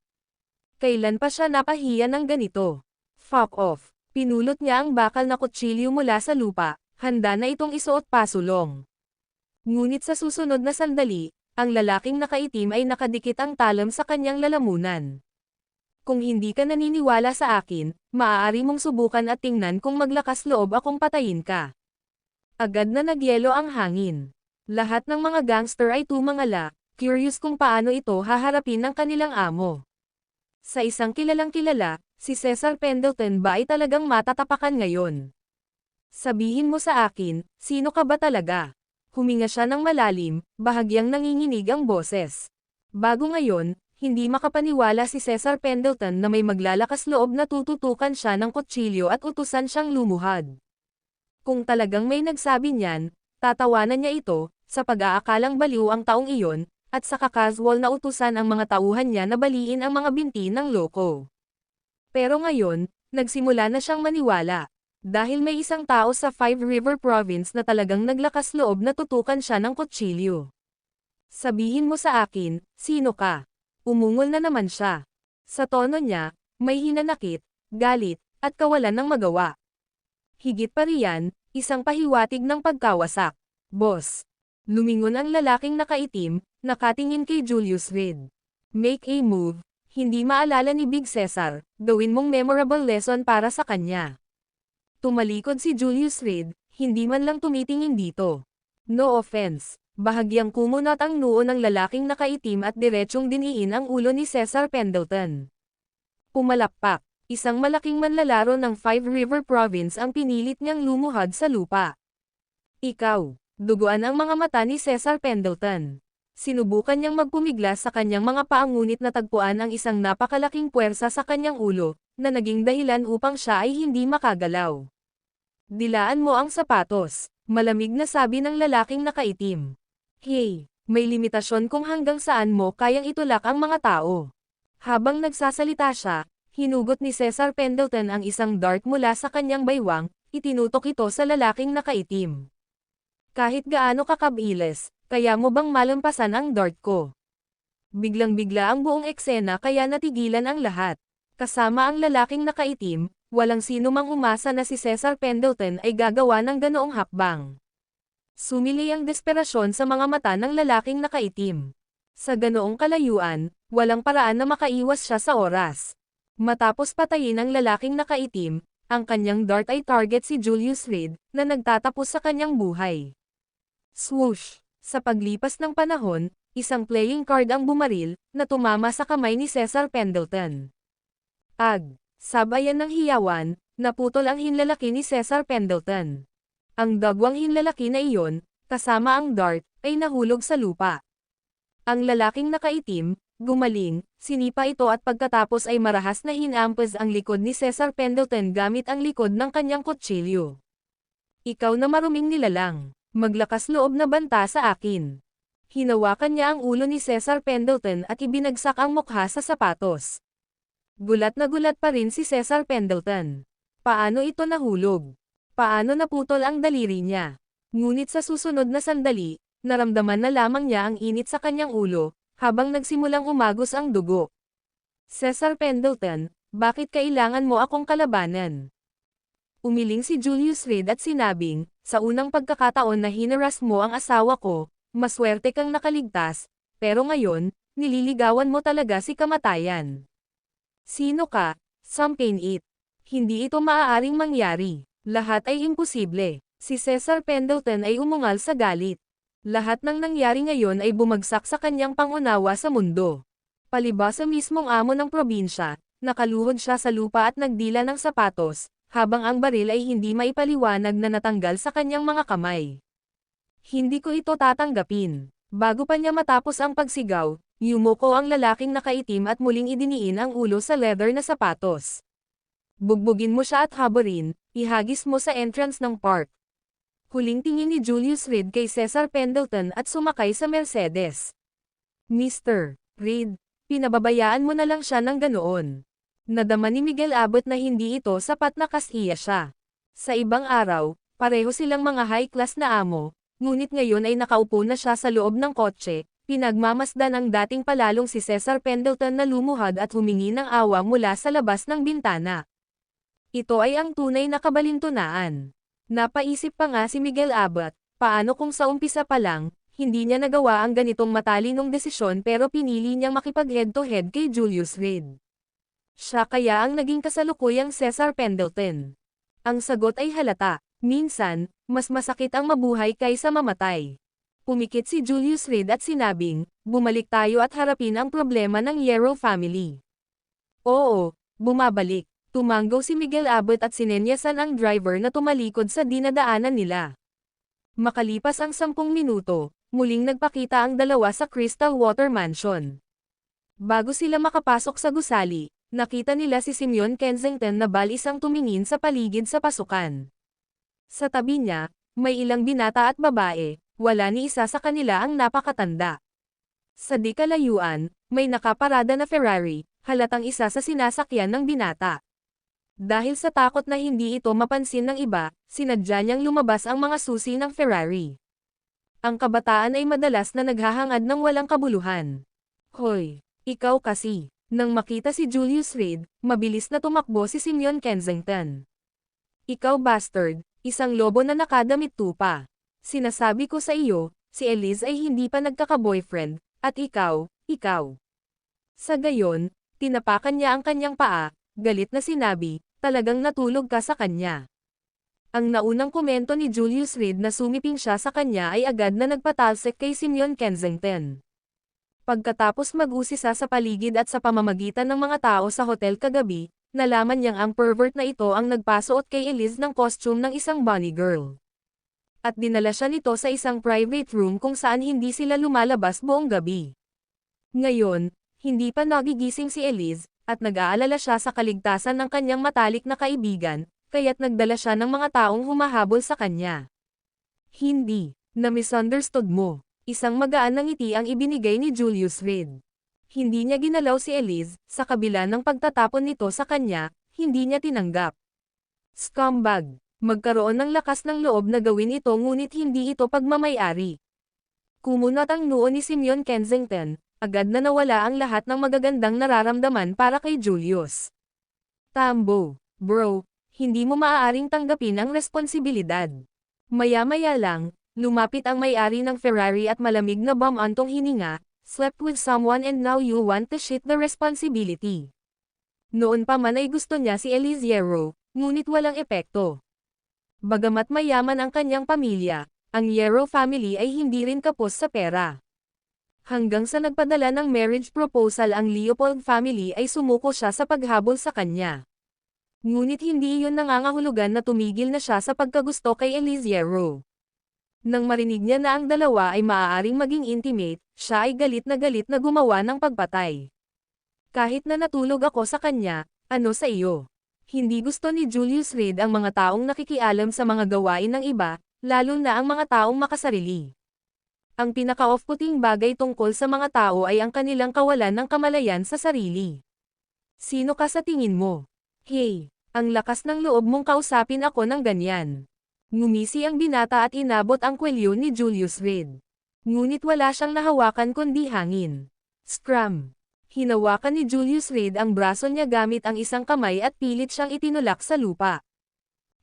Kailan pa siya napahiya ng ganito? Fuck off. Pinulot niya ang bakal na kutsilyo mula sa lupa, handa na itong isuot pasulong. Ngunit sa susunod na sandali, ang lalaking nakaitim ay nakadikit ang talam sa kanyang lalamunan. Kung hindi ka naniniwala sa akin, maaari mong subukan at tingnan kung maglakas loob akong patayin ka. Agad na nagyelo ang hangin. Lahat ng mga gangster ay tumangala, curious kung paano ito haharapin ng kanilang amo. Sa isang kilalang kilala, si Cesar Pendleton ba ay talagang matatapakan ngayon? Sabihin mo sa akin, sino ka ba talaga? Huminga siya ng malalim, bahagyang nanginginig ang boses. Bago ngayon, hindi makapaniwala si Cesar Pendleton na may maglalakas loob na tututukan siya ng kutsilyo at utusan siyang lumuhad. Kung talagang may nagsabi niyan, tatawanan niya ito, sa pag-aakalang baliw ang taong iyon, at saka casual na utusan ang mga tauhan niya na baliin ang mga binti ng loko. Pero ngayon, nagsimula na siyang maniwala. Dahil may isang tao sa Five River Province na talagang naglakas loob na tutukan siya ng kutsilyo. Sabihin mo sa akin, sino ka? Umungol na naman siya. Sa tono niya, may hinanakit, galit, at kawalan ng magawa. Higit pa riyan, isang pahiwatig ng pagkawasak. Boss. Lumingon ang lalaking nakaitim, nakatingin kay Julius Reed. Make a move, hindi maalala ni Big Cesar, gawin mong memorable lesson para sa kanya. Tumalikod si Julius Reed, hindi man lang tumitingin dito. No offense. Bahagyang kumunot ang noo ng lalaking nakaitim at diretsyong diniin ang ulo ni Cesar Pendleton. Pumalakpak. Isang malaking manlalaro ng Five River Province ang pinilit niyang lumuhad sa lupa. Ikaw. Duguan ang mga mata ni Cesar Pendleton. Sinubukan niyang magpumiglas sa kanyang mga paa ngunit natagpuan ang isang napakalaking puwersa sa kanyang ulo, na naging dahilan upang siya ay hindi makagalaw. Dilaan mo ang sapatos. Malamig na sabi ng lalaking nakaitim. Hey, may limitasyon kung hanggang saan mo kayang itulak ang mga tao. Habang nagsasalita siya, hinugot ni Cesar Pendleton ang isang dart mula sa kanyang baywang, itinutok ito sa lalaking nakaitim. Kahit gaano kakabilis, kaya mo bang malampasan ang dart ko? Biglang-bigla ang buong eksena kaya natigilan ang lahat. Kasama ang lalaking nakaitim, walang sino mang umasa na si Cesar Pendleton ay gagawa ng ganoong hakbang. Sumili ang desperasyon sa mga mata ng lalaking nakaitim. Sa ganoong kalayuan, walang paraan na makaiwas siya sa oras. Matapos patayin ang lalaking nakaitim, ang kanyang dart ay target si Julius Reed, na nagtatapos sa kanyang buhay. Swoosh! Sa paglipas ng panahon, isang playing card ang bumaril, na tumama sa kamay ni Cesar Pendleton. Ag! Sabayan ng hiyawan, naputol ang hinlalaki ni Cesar Pendleton. Ang dagwang hinlalaki na iyon, kasama ang dart, ay nahulog sa lupa. Ang lalaking nakaitim, gumaling, sinipa ito at pagkatapos ay marahas na hinampas ang likod ni Cesar Pendleton gamit ang likod ng kanyang kutsilyo. Ikaw na maruming nilalang, maglakas loob na banta sa akin. Hinawakan niya ang ulo ni Cesar Pendleton at ibinagsak ang mukha sa sapatos. Gulat na gulat pa rin si Cesar Pendleton. Paano ito nahulog? Paano naputol ang daliri niya? Ngunit sa susunod na sandali, naramdaman na lamang niya ang init sa kanyang ulo, habang nagsimulang umagos ang dugo. Cesar Pendleton, bakit kailangan mo akong kalabanan? Umiling si Julius Reed at sinabing, sa unang pagkakataon na hinaras mo ang asawa ko, maswerte kang nakaligtas, pero ngayon, nililigawan mo talaga si kamatayan. Sino ka? Something it. Hindi ito maaaring mangyari. Lahat ay imposible. Si Cesar Pendleton ay umungal sa galit. Lahat ng nangyari ngayon ay bumagsak sa kanyang pangunawa sa mundo. Palibhas sa mismong amo ng probinsya, nakaluhod siya sa lupa at nagdila ng sapatos, habang ang baril ay hindi maipaliwanag na natanggal sa kanyang mga kamay. Hindi ko ito tatanggapin. Bago pa niya matapos ang pagsigaw, yumuko ang lalaking nakaitim at muling idiniin ang ulo sa leather na sapatos. Bugbugin mo siya at habarin, ihagis mo sa entrance ng park. Huling tingin ni Julius Reed kay Cesar Pendleton at sumakay sa Mercedes. Mr. Reed, pinababayaan mo na lang siya ng ganoon. Nadama ni Miguel Abot na hindi ito sapat na kasiya siya. Sa ibang araw, pareho silang mga high-class na amo, ngunit ngayon ay nakaupo na siya sa loob ng kotse, pinagmamasdan ang dating palalong si Cesar Pendleton na lumuhad at humingi ng awa mula sa labas ng bintana. Ito ay ang tunay na kabalintunaan. Napaisip pa nga si Miguel Abot, paano kung sa umpisa pa lang, hindi niya nagawa ang ganitong matalinong desisyon pero pinili niyang makipag-head-to-head kay Julius Reed. Siya kaya ang naging kasalukuyang Cesar Pendleton. Ang sagot ay halata, minsan, mas masakit ang mabuhay kaysa mamatay. Pumikit si Julius Reed at sinabing, bumalik tayo at harapin ang problema ng Yarrow family. Oo, bumabalik. Tumanggaw si Miguel Abot at sinenyasan ang driver na tumalikod sa dinadaanan nila. Makalipas ang 10 minuto, muling nagpakita ang dalawa sa Crystal Water Mansion. Bago sila makapasok sa gusali, nakita nila si Simeon Kensington na balisang tumingin sa paligid sa pasukan. Sa tabi niya, may ilang binata at babae, wala ni isa sa kanila ang napakatanda. Sa di kalayuan, may nakaparada na Ferrari, halatang isa sa sinasakyan ng binata. Dahil sa takot na hindi ito mapansin ng iba, sinadya niyang lumabas ang mga susi ng Ferrari. Ang kabataan ay madalas na naghahangad ng walang kabuluhan. Hoy, ikaw kasi. Nang makita si Julius Reed, mabilis na tumakbo si Simeon Kensington. Ikaw bastard, isang lobo na nakadamit tupa. Sinasabi ko sa iyo, si Elise ay hindi pa nagkaka-boyfriend, at ikaw. Sa gayon, tinapakan niya ang kanyang paa, galit na sinabi, talagang natulog ka sa kanya. Ang naunang komento ni Julius Reed na sumiping siya sa kanya ay agad na nagpatalsik kay Simeon Kensington. Pagkatapos mag-usisa sa paligid at sa pamamagitan ng mga tao sa hotel kagabi, nalaman niyang ang pervert na ito ang nagpasuot kay Elise ng costume ng isang bunny girl. At dinala siya nito sa isang private room kung saan hindi sila lumalabas buong gabi. Ngayon, hindi pa nagigising si Elise, at nag-aalala siya sa kaligtasan ng kanyang matalik na kaibigan, kaya't nagdala siya ng mga taong humahabol sa kanya. Hindi, na-misunderstood mo. Isang magaan na ngiti ang ibinigay ni Julius Reed. Hindi niya ginalaw si Elise, sa kabila ng pagtatapon nito sa kanya, hindi niya tinanggap. Scumbag. Magkaroon ng lakas ng loob na gawin ito ngunit hindi ito pagmamayari. Kumunat ang noo ni Simeon Kensington, agad na nawala ang lahat ng magagandang nararamdaman para kay Julius. Tambo, bro, hindi mo maaaring tanggapin ang responsibilidad. Maya-maya lang, lumapit ang may-ari ng Ferrari at malamig na bumantong hininga, slept with someone and now you want to shit the responsibility. Noon pa man ay gusto niya si Elise Yarrow, ngunit walang epekto. Bagamat mayaman ang kanyang pamilya, ang Yarrow family ay hindi rin kapos sa pera. Hanggang sa nagpadala ng marriage proposal ang Leopold family ay sumuko siya sa paghabol sa kanya. Ngunit hindi iyon nangangahulugan na tumigil na siya sa pagkagusto kay Elise Yarrow. Nang marinig niya na ang dalawa ay maaaring maging intimate, siya ay galit na gumawa ng pagpatay. Kahit na natulog ako sa kanya, ano sa iyo? Hindi gusto ni Julius Reed ang mga taong nakikialam sa mga gawain ng iba, lalo na ang mga taong makasarili. Ang pinaka-off-putting bagay tungkol sa mga tao ay ang kanilang kawalan ng kamalayan sa sarili. Sino ka sa tingin mo? Hey, ang lakas ng loob mong kausapin ako ng ganyan. Ngumisi ang binata at inabot ang kwelyo ni Julius Reed. Ngunit wala siyang nahawakan kundi hangin. Scram. Hinawakan ni Julius Reed ang braso niya gamit ang isang kamay at pilit siyang itinulak sa lupa.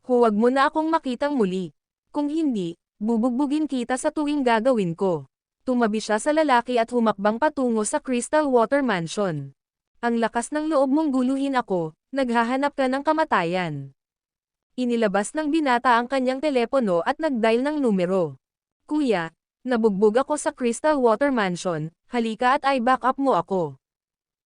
Huwag mo na akong makitang muli. Kung hindi, bubugbugin kita sa tuwing gagawin ko. Tumabi siya sa lalaki at humakbang patungo sa Crystal Water Mansion. Ang lakas ng loob mong guluhin ako, naghahanap ka ng kamatayan. Inilabas ng binata ang kanyang telepono at nag-dial ng numero. Kuya, nabugbog ako sa Crystal Water Mansion, halika at i-back up mo ako.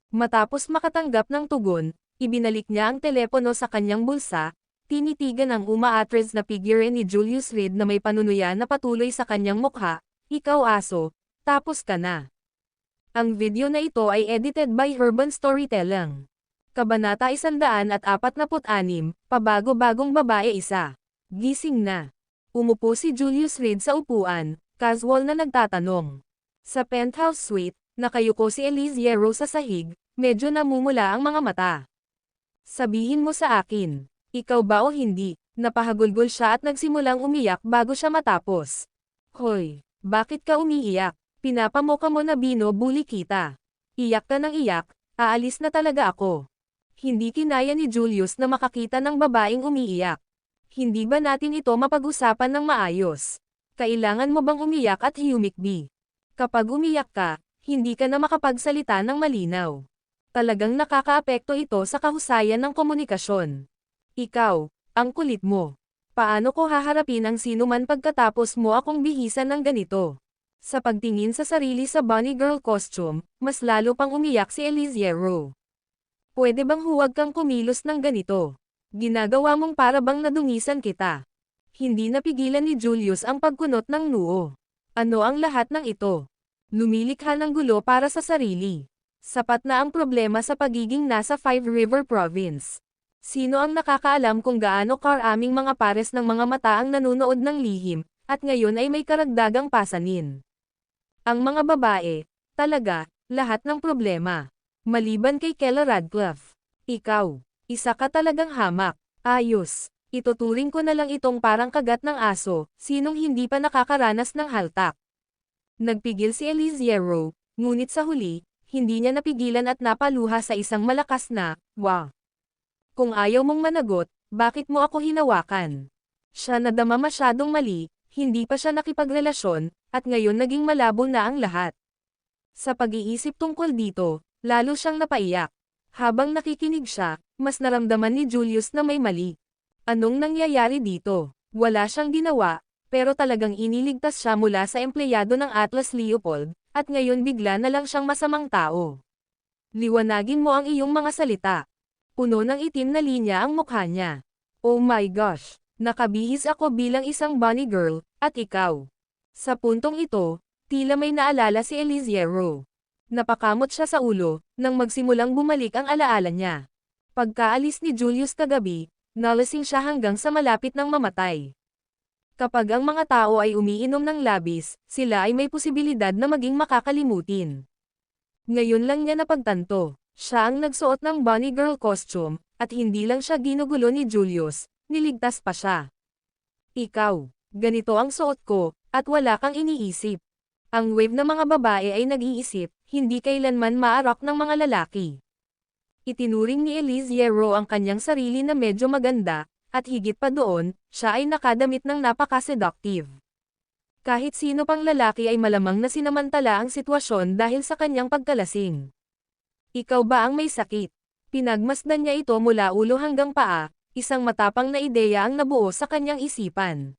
Matapos makatanggap ng tugon, ibinalik niya ang telepono sa kanyang bulsa, tinitigan ang umaatres na figure ni Julius Reed na may panunuya na patuloy sa kanyang mukha, ikaw aso, tapos ka na. Ang video na ito ay edited by Urban Storytelling. Kabanata 146, pabago-bagong babae isa. Gising na. Umupo si Julius Reed sa upuan, casual na nagtatanong. Sa penthouse suite, nakayuko si Elise Yarrow sa sahig, medyo namumula ang mga mata. Sabihin mo sa akin, ikaw ba o hindi? Napahagulgol siya at nagsimulang umiyak bago siya matapos. Hoy, bakit ka umiiyak? Pinapamoka mo na binubuli kita. Iyak ka ng iyak, aalis na talaga ako. Hindi kinaya ni Julius na makakita ng babaeng umiiyak. Hindi ba natin ito mapag-usapan ng maayos? Kailangan mo bang umiyak at humikbi? Kapag umiyak ka, hindi ka na makapagsalita ng malinaw. Talagang nakakaapekto ito sa kahusayan ng komunikasyon. Ikaw, ang kulit mo. Paano ko haharapin ang sinuman pagkatapos mo akong bihisan ng ganito? Sa pagtingin sa sarili sa bunny girl costume, mas lalo pang umiyak si Eliziero. Pwede bang huwag kang kumilos ng ganito? Ginagawa mong para bang nadungisan kita. Hindi napigilan ni Julius ang pagkunot ng noo. Ano ang lahat ng ito? Lumilikha ng gulo para sa sarili. Sapat na ang problema sa pagiging nasa Five River Province. Sino ang nakakaalam kung gaano karaming mga pares ng mga mata ang nanunood ng lihim, at ngayon ay may karagdagang pasanin. Ang mga babae, talaga, lahat ng problema. Maliban kay Kella Radcliffe. Ikaw, isa ka talagang hamak. Ayos. Ituturing ko na lang itong parang kagat ng aso, sinong hindi pa nakakaranas ng haltak. Nagpigil si Eliziero, ngunit sa huli, hindi niya napigilan at napaluha sa isang malakas na, "Wah! Kung ayaw mong managot, bakit mo ako hinawakan?" Siya nadama masyadong mali, hindi pa siya nakipagrelasyon, at ngayon naging malabo na ang lahat. Sa pag-iisip tungkol dito, lalo siyang napaiyak. Habang nakikinig siya, mas naramdaman ni Julius na may mali. Anong nangyayari dito? Wala siyang ginawa, pero talagang iniligtas siya mula sa empleyado ng Atlas Leopold, at ngayon bigla na lang siyang masamang tao. Liwanagin mo ang iyong mga salita. Puno ng itim na linya ang mukha niya. Oh my gosh, nakabihis ako bilang isang bunny girl, at ikaw. Sa puntong ito, tila may naalala si Eliziero. Napakamot siya sa ulo, nang magsimulang bumalik ang alaala niya. Pagkaalis ni Julius kagabi, nalasing siya hanggang sa malapit ng mamatay. Kapag ang mga tao ay umiinom ng labis, sila ay may posibilidad na maging makakalimutin. Ngayon lang niya napagtanto, siya ang nagsuot ng bunny girl costume, at hindi lang siya ginugulo ni Julius, niligtas pa siya. Ikaw, ganito ang suot ko, at wala kang iniisip. Ang wave ng mga babae ay nag-iisip, hindi kailanman maarak ng mga lalaki. Itinuring ni Eliziero ang kanyang sarili na medyo maganda, at higit pa doon, siya ay nakadamit ng napaka-seductive. Kahit sino pang lalaki ay malamang na sinamantala ang sitwasyon dahil sa kanyang pagkalasing. Ikaw ba ang may sakit? Pinagmasdan niya ito mula ulo hanggang paa, isang matapang na ideya ang nabuo sa kanyang isipan.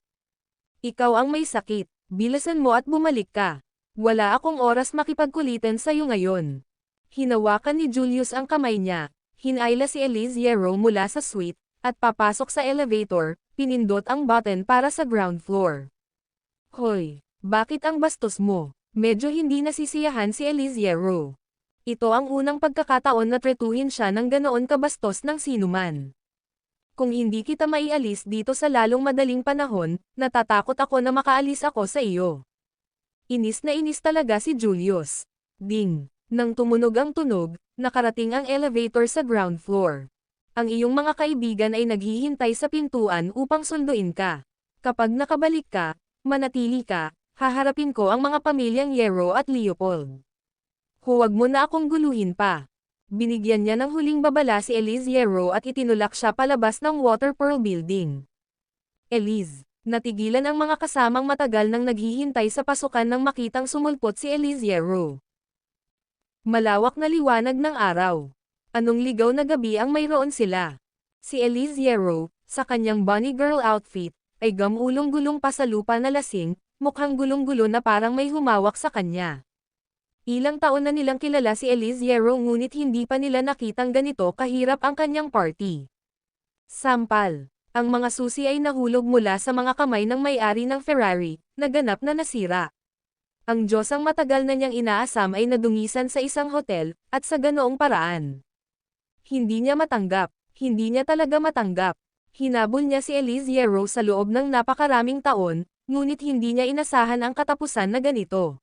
Ikaw ang may sakit, bilasan mo at bumalik ka. Wala akong oras makipagkulitan sa iyo ngayon. Hinawakan ni Julius ang kamay niya, hinayla si Eliziero mula sa suite, at papasok sa elevator, pinindot ang button para sa ground floor. Hoy, bakit ang bastos mo? Medyo hindi nasisiyahan si Eliziero. Ito ang unang pagkakataon na tretuhin siya ng ganoon kabastos ng sinuman. Kung hindi kita maialis dito sa lalong madaling panahon, natatakot ako na makaalis ako sa iyo. Inis na inis talaga si Julius. Ding! Nang tumunog ang tunog, nakarating ang elevator sa ground floor. Ang iyong mga kaibigan ay naghihintay sa pintuan upang sunduin ka. Kapag nakabalik ka, manatili ka, haharapin ko ang mga pamilyang Yero at Leopold. Huwag mo na akong guluhin pa. Binigyan niya ng huling babala si Eliziero at itinulak siya palabas ng Water Pearl Building. Eliz! Natigilan ang mga kasamang matagal nang naghihintay sa pasukan nang makitang sumulpot si Eliziero. Malawak na liwanag ng araw. Anong ligaw na gabi ang mayroon sila. Si Eliziero, sa kanyang bunny girl outfit, ay gamulong-gulong pa sa lupa na lasing, mukhang gulong-gulo na parang may humawak sa kanya. Ilang taon na nilang kilala si Eliziero ngunit hindi pa nila nakitang ganito kahirap ang kanyang party. Sampal. Ang mga susi ay nahulog mula sa mga kamay ng may-ari ng Ferrari, na ganap na nasira. Ang Diyos ang matagal na niyang inaasam ay nadungisan sa isang hotel, at sa ganoong paraan. Hindi niya matanggap, hindi niya talaga matanggap. Hinabol niya si Eliziero sa loob ng napakaraming taon, ngunit hindi niya inasahan ang katapusan na ganito.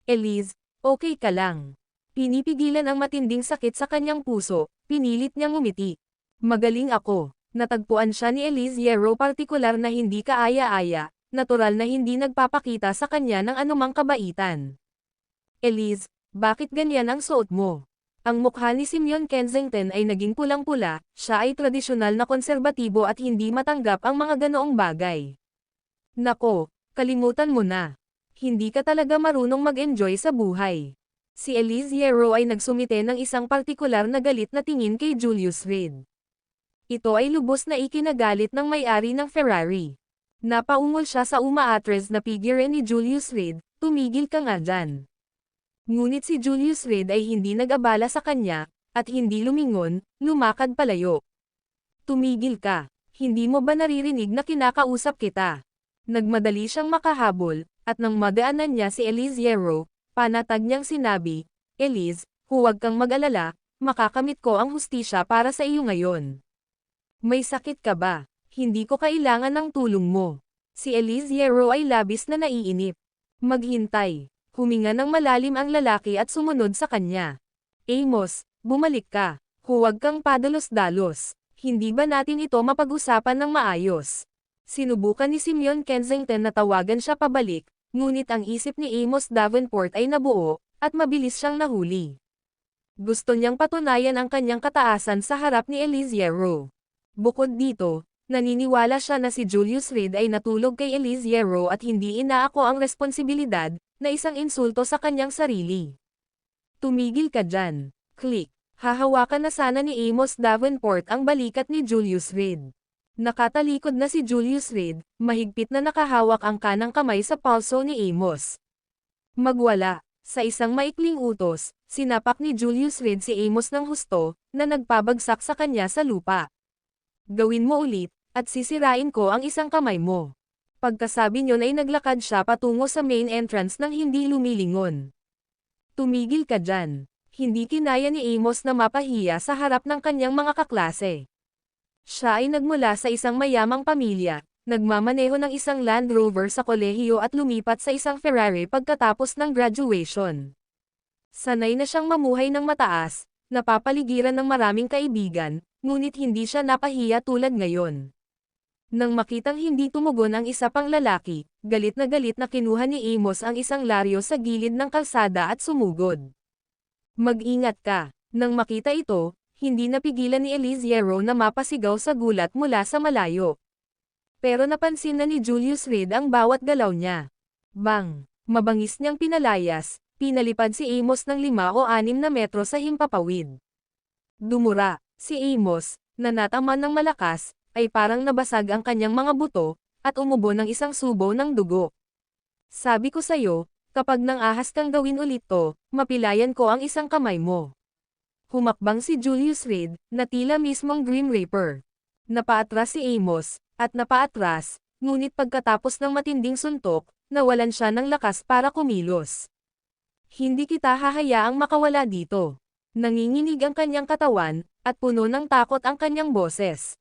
Eliz, okay ka lang. Pinipigilan ang matinding sakit sa kanyang puso, pinilit niyang ngumiti. Magaling ako. Natagpuan siya ni Elizero partikular na hindi kaaya-aya, natural na hindi nagpapakita sa kanya ng anumang kabaitan. Eliz, bakit ganyan ang suot mo? Ang mukha ni Simeon Kensington ay naging pulang-pula, siya ay tradisyonal na konserbatibo at hindi matanggap ang mga ganoong bagay. Nako, kalimutan mo na. Hindi ka talaga marunong mag-enjoy sa buhay. Si Elizero ay nagsumite ng isang partikular na galit na tingin kay Julius Reed. Ito ay lubos na ikinagalit ng may-ari ng Ferrari. Napaungol siya sa umaatres na figure ni Julius Reed, tumigil ka nga dyan. Ngunit si Julius Reed ay hindi nag-abala sa kanya, at hindi lumingon, lumakad palayo. Tumigil ka, hindi mo ba naririnig na kinakausap kita? Nagmadali siyang makahabol, at nang madaanan niya si Elizero, panatag niyang sinabi, Eliz, huwag kang mag-alala, makakamit ko ang hustisya para sa iyo ngayon. May sakit ka ba? Hindi ko kailangan ng tulong mo. Si Elizero ay labis na naiinip. Maghintay. Huminga ng malalim ang lalaki at sumunod sa kanya. Amos, bumalik ka. Huwag kang padalos-dalos. Hindi ba natin ito mapag-usapan ng maayos? Sinubukan ni Simeon Kensington na tawagan siya pabalik, ngunit ang isip ni Amos Davenport ay nabuo, at mabilis siyang nahuli. Gusto niyang patunayan ang kanyang kataasan sa harap ni Elizero. Bukod dito, naniniwala siya na si Julius Reed ay natulog kay Elizero at hindi inaako ang responsibilidad, na isang insulto sa kanyang sarili. Tumigil ka dyan. Click. Hahawakan na sana ni Amos Davenport ang balikat ni Julius Reed. Nakatalikod na si Julius Reed, mahigpit na nakahawak ang kanang kamay sa palso ni Amos. Magwala. Sa isang maikling utos, sinapak ni Julius Reed si Amos ng husto, na nagpabagsak sa kanya sa lupa. Gawin mo ulit, at sisirain ko ang isang kamay mo. Pagkasabi niyon ay naglakad siya patungo sa main entrance nang hindi lumilingon. Tumigil ka dyan. Hindi kinaya ni Amos na mapahiya sa harap ng kanyang mga kaklase. Siya ay nagmula sa isang mayamang pamilya, nagmamaneho ng isang Land Rover sa kolehiyo at lumipat sa isang Ferrari pagkatapos ng graduation. Sanay na siyang mamuhay ng mataas, napapaligiran ng maraming kaibigan, ngunit hindi siya napahiya tulad ngayon. Nang makitang hindi tumugon ang isa pang lalaki, galit na kinuha ni Amos ang isang laryo sa gilid ng kalsada at sumugod. Mag-ingat ka. Nang makita ito, hindi napigilan ni Elizero na mapasigaw sa gulat mula sa malayo. Pero napansin na ni Julius Reed ang bawat galaw niya. Bang! Mabangis niyang pinalayas, pinalipad si Amos ng 5 o 6 na metro sa himpapawid. Dumura. Si Amos, na nataman ng malakas, ay parang nabasag ang kanyang mga buto, at umubo ng isang subo ng dugo. Sabi ko sa'yo, kapag nang ahas kang gawin ulit to, mapilayan ko ang isang kamay mo. Humakbang si Julius Reed, na tila mismong Grim Reaper. Napaatras si Amos, at napaatras, ngunit pagkatapos ng matinding suntok, nawalan siya ng lakas para kumilos. Hindi kita hahayaang makawala dito. Nanginginig ang kanyang katawan, at puno ng takot ang kanyang boses.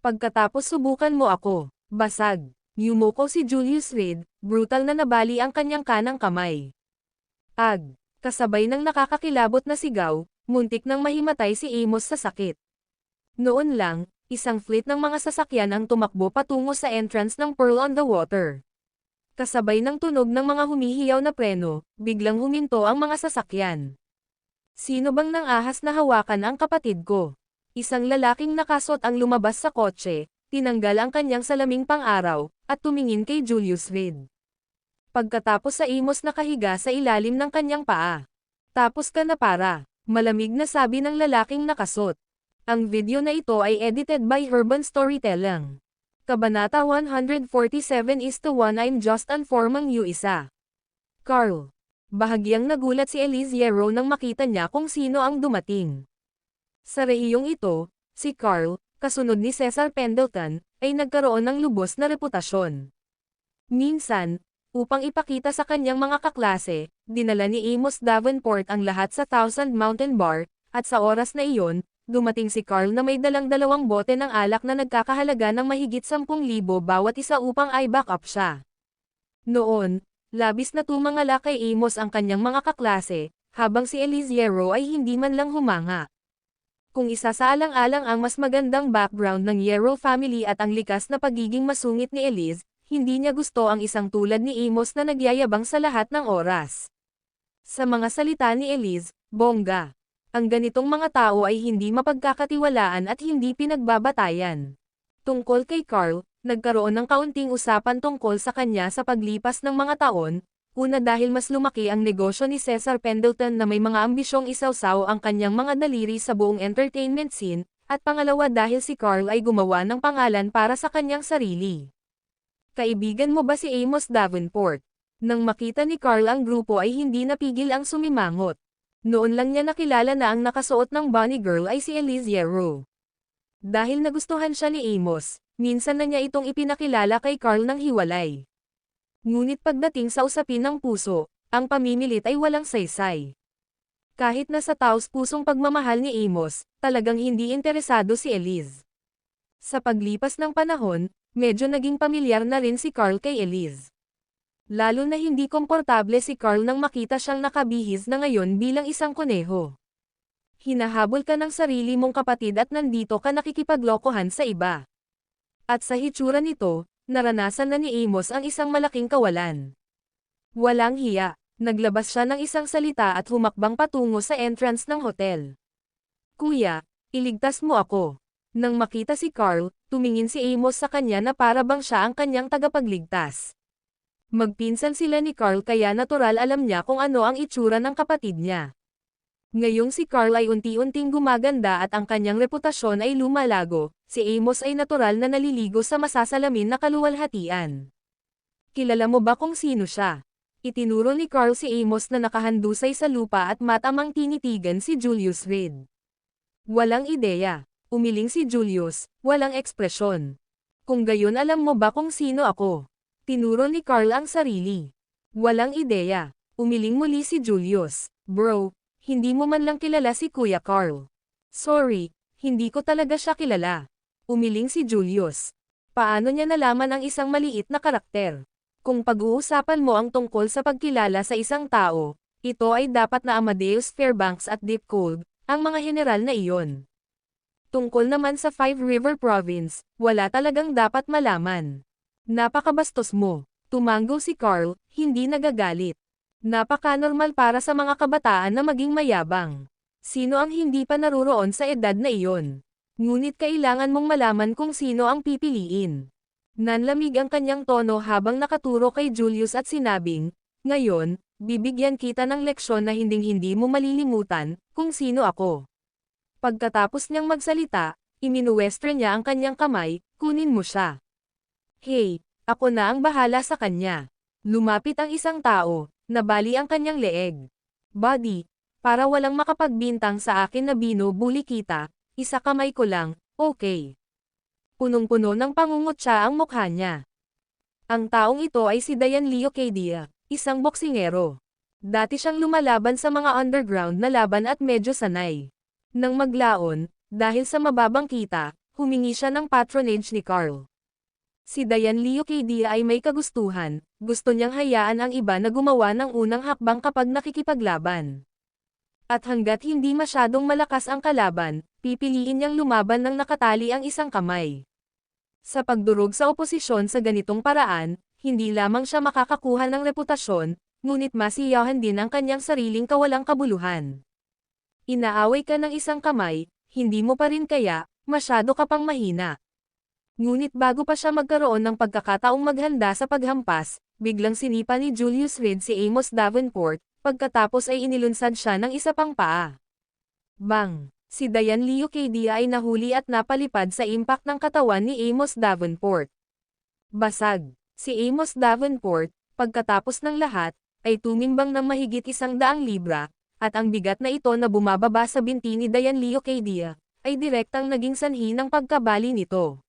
Pagkatapos subukan mo ako, basag. Yumuko si Julius Reed, brutal na nabali ang kanyang kanang kamay. Ag! Kasabay ng nakakakilabot na sigaw, muntik nang mahimatay si Amos sa sakit. Noon lang, isang fleet ng mga sasakyan ang tumakbo patungo sa entrance ng Pearl on the Water. Kasabay ng tunog ng mga humihiyaw na preno, biglang huminto ang mga sasakyan. Sino bang nang ahas na hawakan ang kapatid ko? Isang lalaking nakasot ang lumabas sa kotse, tinanggal ang kanyang salaming pang-araw, at tumingin kay Julius Reed. Pagkatapos sa Amos nakahiga sa ilalim ng kanyang paa. Tapos ka na para, malamig na sabi ng lalaking nakasot. Ang video na ito ay edited by Urban Storytelling. Kabanata 147:1 I'm just informing you isa. Carl. Bahagyang nagulat si Elizero nang makita niya kung sino ang dumating. Sa rehiyong ito, si Carl, kasunod ni Cesar Pendleton, ay nagkaroon ng lubos na reputasyon. Minsan, upang ipakita sa kanyang mga kaklase, dinala ni Amos Davenport ang lahat sa Thousand Mountain Bar, at sa oras na iyon, dumating si Carl na may dalang 2 bote ng alak na nagkakahalaga ng mahigit 10,000 bawat isa upang i-back up siya. Noon, labis na tumangala kay Amos ang kanyang mga kaklase, habang si Elizero ay hindi man lang humanga. Kung isasaalang-alang ang mas magandang background ng Yarrow family at ang likas na pagiging masungit ni Elise, hindi niya gusto ang isang tulad ni Amos na nagyayabang sa lahat ng oras. Sa mga salita ni Elise, bongga. Ang ganitong mga tao ay hindi mapagkakatiwalaan at hindi pinagbabatayan. Tungkol kay Carl, nagkaroon ng kaunting usapan tungkol sa kanya sa paglipas ng mga taon, una dahil mas lumaki ang negosyo ni Cesar Pendleton na may mga ambisyong isawsaw ang kanyang mga daliri sa buong entertainment scene, at pangalawa dahil si Carl ay gumawa ng pangalan para sa kanyang sarili. Kaibigan mo ba si Amos Davenport? Nang makita ni Carl ang grupo ay hindi napigil ang sumimangot. Noon lang niya nakilala na ang nakasuot ng bunny girl ay si Elise Yarrow. Dahil nagustuhan siya ni Amos, minsan na niya itong ipinakilala kay Carl ng hiwalay. Ngunit pagdating sa usapin ng puso, ang pamimilit ay walang saysay. Kahit na sa taos-pusong pagmamahal ni Amos, talagang hindi interesado si Elise. Sa paglipas ng panahon, medyo naging pamilyar na rin si Carl kay Elise. Lalo na hindi komportable si Carl nang makita siyang nakabihis na ngayon bilang isang kuneho. Hinahabol ka ng sarili mong kapatid at nandito ka nakikipaglokohan sa iba. At sa hitsura nito, naranasan na ni Amos ang isang malaking kawalan. Walang hiya, naglabas siya ng isang salita at humakbang patungo sa entrance ng hotel. Kuya, iligtas mo ako. Nang makita si Carl, tumingin si Amos sa kanya na para bang siya ang kanyang tagapagligtas. Magpinsan sila ni Carl kaya natural alam niya kung ano ang itsura ng kapatid niya. Ngayong si Carl ay unti-unting gumaganda at ang kanyang reputasyon ay lumalago, si Amos ay natural na naliligo sa masasalamin na kaluwalhatian. Kilala mo ba kung sino siya? Itinuro ni Carl si Amos na nakahandusay sa lupa at matamang tinitigan si Julius Reed. Walang ideya. Umiling si Julius, walang ekspresyon. Kung gayon alam mo ba kung sino ako? Tinuro ni Carl ang sarili. Walang ideya. Umiling muli si Julius. Bro, hindi mo man lang kilala si Kuya Carl. Sorry, hindi ko talaga siya kilala. Umiling si Julius. Paano niya nalaman ang isang maliit na karakter? Kung pag-uusapan mo ang tungkol sa pagkilala sa isang tao, ito ay dapat na Amadeus Fairbanks at Deep Cold, ang mga general na iyon. Tungkol naman sa Five River Province, wala talagang dapat malaman. Napakabastos mo. Tumanggo si Carl, hindi nagagalit. Napaka-normal para sa mga kabataan na maging mayabang. Sino ang hindi pa naruroon sa edad na iyon? Ngunit kailangan mong malaman kung sino ang pipiliin. Nanlamig ang kanyang tono habang nakaturo kay Julius at sinabing, ngayon, bibigyan kita ng leksyon na hinding-hindi mo malilimutan, kung sino ako. Pagkatapos niyang magsalita, iminuwestro niya ang kanyang kamay, kunin mo siya. Hey, ako na ang bahala sa kanya. Lumapit ang isang tao, nabali ang kanyang leeg. Buddy, para walang makapagbintang sa akin na binubuli kita, isa kamay ko lang, okay. Punong-puno ng pangungutya ang mukha niya. Ang taong ito ay si Diane Leocadia, isang boksingero. Dati siyang lumalaban sa mga underground na laban at medyo sanay. Nang maglaon, dahil sa mababang kita, humingi siya ng patronage ni Carl. Si Diane Leocadia ay may kagustuhan, gusto niyang hayaan ang iba na gumawa ng unang hakbang kapag nakikipaglaban. At hanggat hindi masyadong malakas ang kalaban, pipiliin niyang lumaban ng nakatali ang isang kamay. Sa pagdurog sa oposisyon sa ganitong paraan, hindi lamang siya makakakuha ng reputasyon, ngunit masiyahan din ang kanyang sariling kawalang kabuluhan. Inaaway ka ng isang kamay, hindi mo pa rin kaya, masyado ka pang mahina. Ngunit bago pa siya magkaroon ng pagkakataong maghanda sa paghampas, biglang sinipa ni Julius Reed si Amos Davenport, pagkatapos ay inilunsad siya ng isa pang paa. Bang! Si Diane Leocadia ay nahuli at napalipad sa impact ng katawan ni Amos Davenport. Basag! Si Amos Davenport, pagkatapos ng lahat, ay tumimbang ng mahigit 100 libra, at ang bigat na ito na bumababa sa binti ni Diane Leocadia, ay direktang naging sanhi ng pagkabali nito.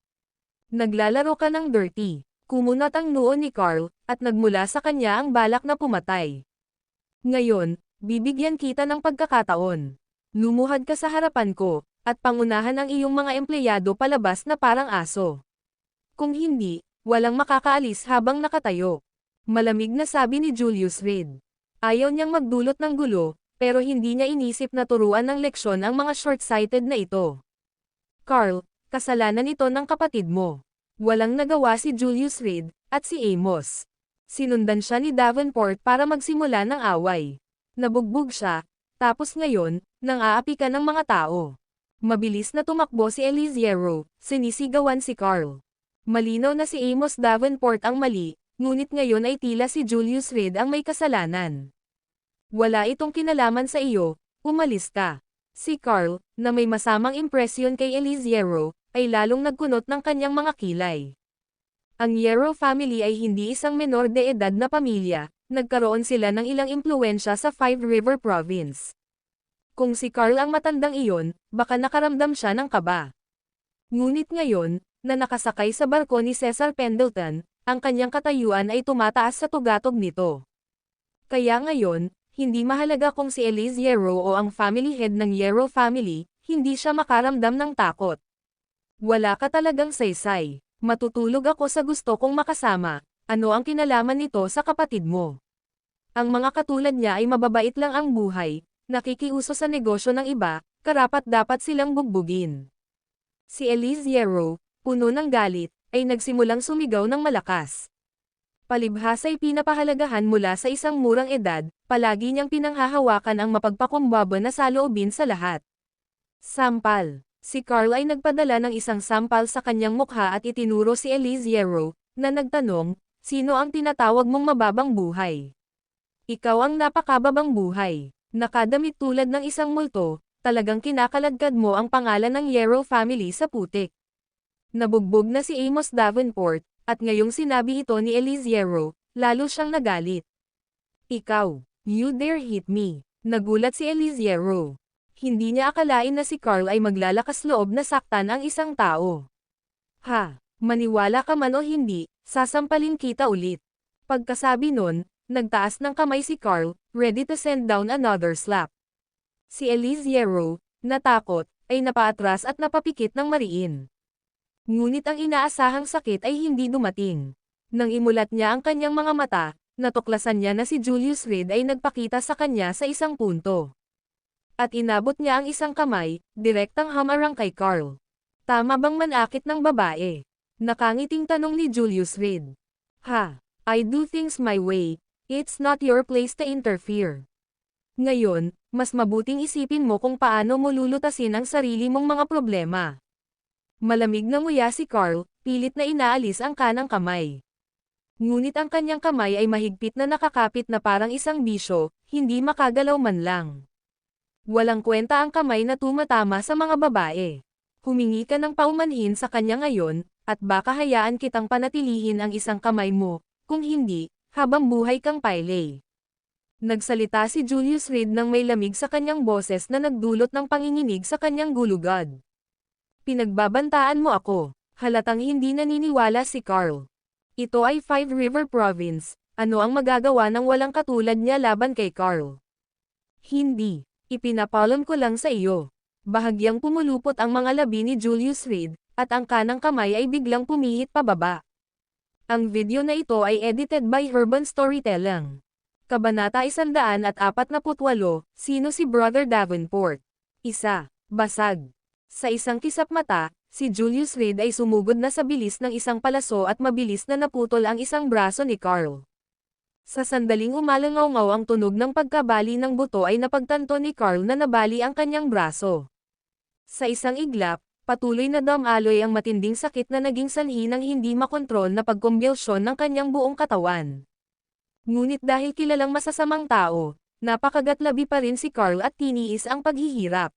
Naglalaro ka ng dirty. Kumunat ang noo ni Carl, at nagmula sa kanya ang balak na pumatay. Ngayon, bibigyan kita ng pagkakataon. Lumuhad ka sa harapan ko, at pangunahan ang iyong mga empleyado palabas na parang aso. Kung hindi, walang makakaalis habang nakatayo. Malamig na sabi ni Julius Reed. Ayaw niyang magdulot ng gulo, pero hindi niya inisip na turuan ng leksyon ang mga short-sighted na ito. Carl, kasalanan ito ng kapatid mo. Walang nagawa si Julius Reed, at si Amos. Sinundan siya ni Davenport para magsimula ng away. Nabugbog siya, tapos ngayon, nang-aapi ka ng mga tao. Mabilis na tumakbo si Eliziero, sinisigawan si Carl. Malinaw na si Amos Davenport ang mali, ngunit ngayon ay tila si Julius Reed ang may kasalanan. Wala itong kinalaman sa iyo, umalis ka. Si Carl, na may masamang impresyon kay Eliziero, ay lalong nagkunot ng kanyang mga kilay. Ang Yarrow family ay hindi isang menor de edad na pamilya, nagkaroon sila ng ilang impluwensya sa Five River Province. Kung si Carl ang matandang iyon, baka nakaramdam siya ng kaba. Ngunit ngayon, na nakasakay sa barko ni Cesar Pendleton, ang kanyang katayuan ay tumataas sa tugatog nito. Kaya ngayon, hindi mahalaga kung si Elise Yarrow o ang family head ng Yarrow family, hindi siya makaramdam ng takot. Wala ka talagang saysay. Matutulog ako sa gusto kong makasama. Ano ang kinalaman nito sa kapatid mo? Ang mga katulad niya ay mababait lang ang buhay, nakikiuso sa negosyo ng iba, karapat-dapat silang bugbugin. Si Elise Yarrow, puno ng galit, ay nagsimulang sumigaw ng malakas. Palibhas ay pinapahalagahan mula sa isang murang edad, palagi niyang pinanghahawakan ang mapagpakumbaba na saloobin sa lahat. Sampal. Si Carl ay nagpadala ng isang sampal sa kanyang mukha at itinuro si Elise Yarrow, na nagtanong, sino ang tinatawag mong mababang buhay? Ikaw ang napakababang buhay. Nakadamit tulad ng isang multo, talagang kinakaladkad mo ang pangalan ng Yarrow family sa putik. Nabugbog na si Amos Davenport, at ngayong sinabi ito ni Elise Yarrow, lalo siyang nagalit. Ikaw, you dare hit me. Nagulat si Elise Yarrow. Hindi niya akalain na si Carl ay maglalakas loob na saktan ang isang tao. Ha, maniwala ka man o hindi, sasampalin kita ulit. Pagkasabi nun, nagtaas ng kamay si Carl, ready to send down another slap. Si Elise Yarrow, natakot, ay napaatras at napapikit ng mariin. Ngunit ang inaasahang sakit ay hindi dumating. Nang imulat niya ang kanyang mga mata, natuklasan niya na si Julius Reed ay nagpakita sa kanya sa isang punto. At inabot niya ang isang kamay, direktang hamarang kay Carl. Tama bang manakit ng babae? Nakangiting tanong ni Julius Reed. Ha, I do things my way, it's not your place to interfere. Ngayon, mas mabuting isipin mo kung paano mo lulutasin ang sarili mong mga problema. Malamig na nguya si Carl, pilit na inaalis ang kanang kamay. Ngunit ang kanyang kamay ay mahigpit na nakakapit na parang isang bisyo, hindi makagalaw man lang. Walang kwenta ang kamay na tumatama sa mga babae. Humingi ka ng paumanhin sa kanya ngayon, at baka hayaan kitang panatilihin ang isang kamay mo, kung hindi, habang buhay kang pailay. Nagsalita si Julius Reed nang may lamig sa kanyang boses na nagdulot ng panginginig sa kanyang gulugad. Pinagbabantaan mo ako. Halatang hindi naniniwala si Carl. Ito ay Five River Province, ano ang magagawa ng walang katulad niya laban kay Carl? Hindi. Ipinapalon ko lang sa iyo. Bahagyang pumulupot ang mga labi ni Julius Reed, at ang kanang kamay ay biglang pumihit pababa. Ang video na ito ay edited by Urban Storytelling. Kabanata 148, Sino si Brother Davenport? Isa. Basag. Sa isang kisap mata, si Julius Reed ay sumugod na sa bilis ng isang palaso at mabilis na naputol ang isang braso ni Carl. Sa sandaling umalangaw-ngaw ang tunog ng pagkabali ng buto ay napagtanto ni Carl na nabali ang kanyang braso. Sa isang iglap, patuloy na damaloy ang matinding sakit na naging sanhi ng hindi makontrol na pagkumbulsyon ng kanyang buong katawan. Ngunit dahil kilalang masasamang tao, napakagatlabi pa rin si Carl at tiniis ang paghihirap.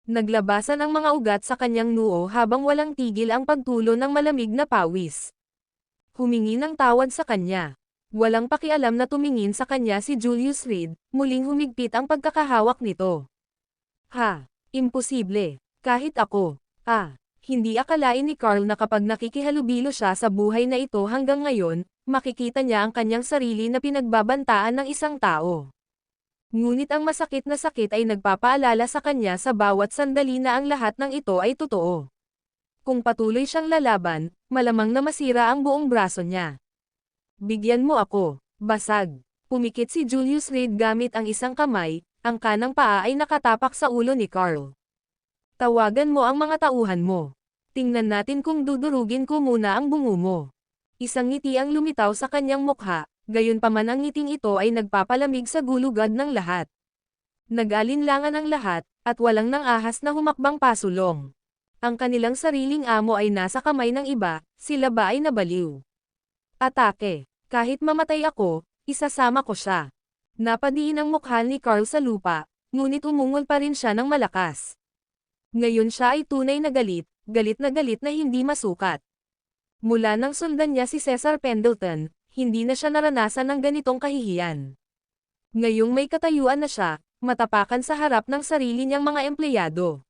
Naglabasan ang mga ugat sa kanyang noo habang walang tigil ang pagtulo ng malamig na pawis. Humingi ng tawad sa kanya. Walang pakialam na tumingin sa kanya si Julius Reed, muling humigpit ang pagkakahawak nito. Ha, imposible. Kahit ako. Hindi akalain ni Carl na kapag nakikihalubilo siya sa buhay na ito hanggang ngayon, makikita niya ang kanyang sarili na pinagbabantaan ng isang tao. Ngunit ang masakit na sakit ay nagpapaalala sa kanya sa bawat sandali na ang lahat ng ito ay totoo. Kung patuloy siyang lalaban, malamang na masira ang buong braso niya. Bigyan mo ako. Basag. Pumikit si Julius Reed gamit ang isang kamay, Ang kanang paa ay nakatapak sa ulo ni Carl. Tawagan mo ang mga tauhan mo. Tingnan natin kung dudurugin ko muna ang bungo mo. Isang ngiti ang lumitaw sa kanyang mukha, gayunpaman ang ngiting ito ay nagpapalamig sa gulugad ng lahat. Nag-alinlangan ang lahat, at walang nang ahas na humakbang pasulong. Ang kanilang sariling amo ay nasa kamay ng iba, sila ba ay nabaliw? Atake. Kahit mamatay ako, isasama ko siya. Napadiin ang mukha ni Carl sa lupa, ngunit umungol pa rin siya ng malakas. Ngayon siya ay tunay na galit na hindi masukat. Mula nang sundan niya si Cesar Pendleton, hindi na siya naranasan ng ganitong kahihiyan. Ngayong may katayuan na siya, matapakan sa harap ng sarili niyang mga empleyado.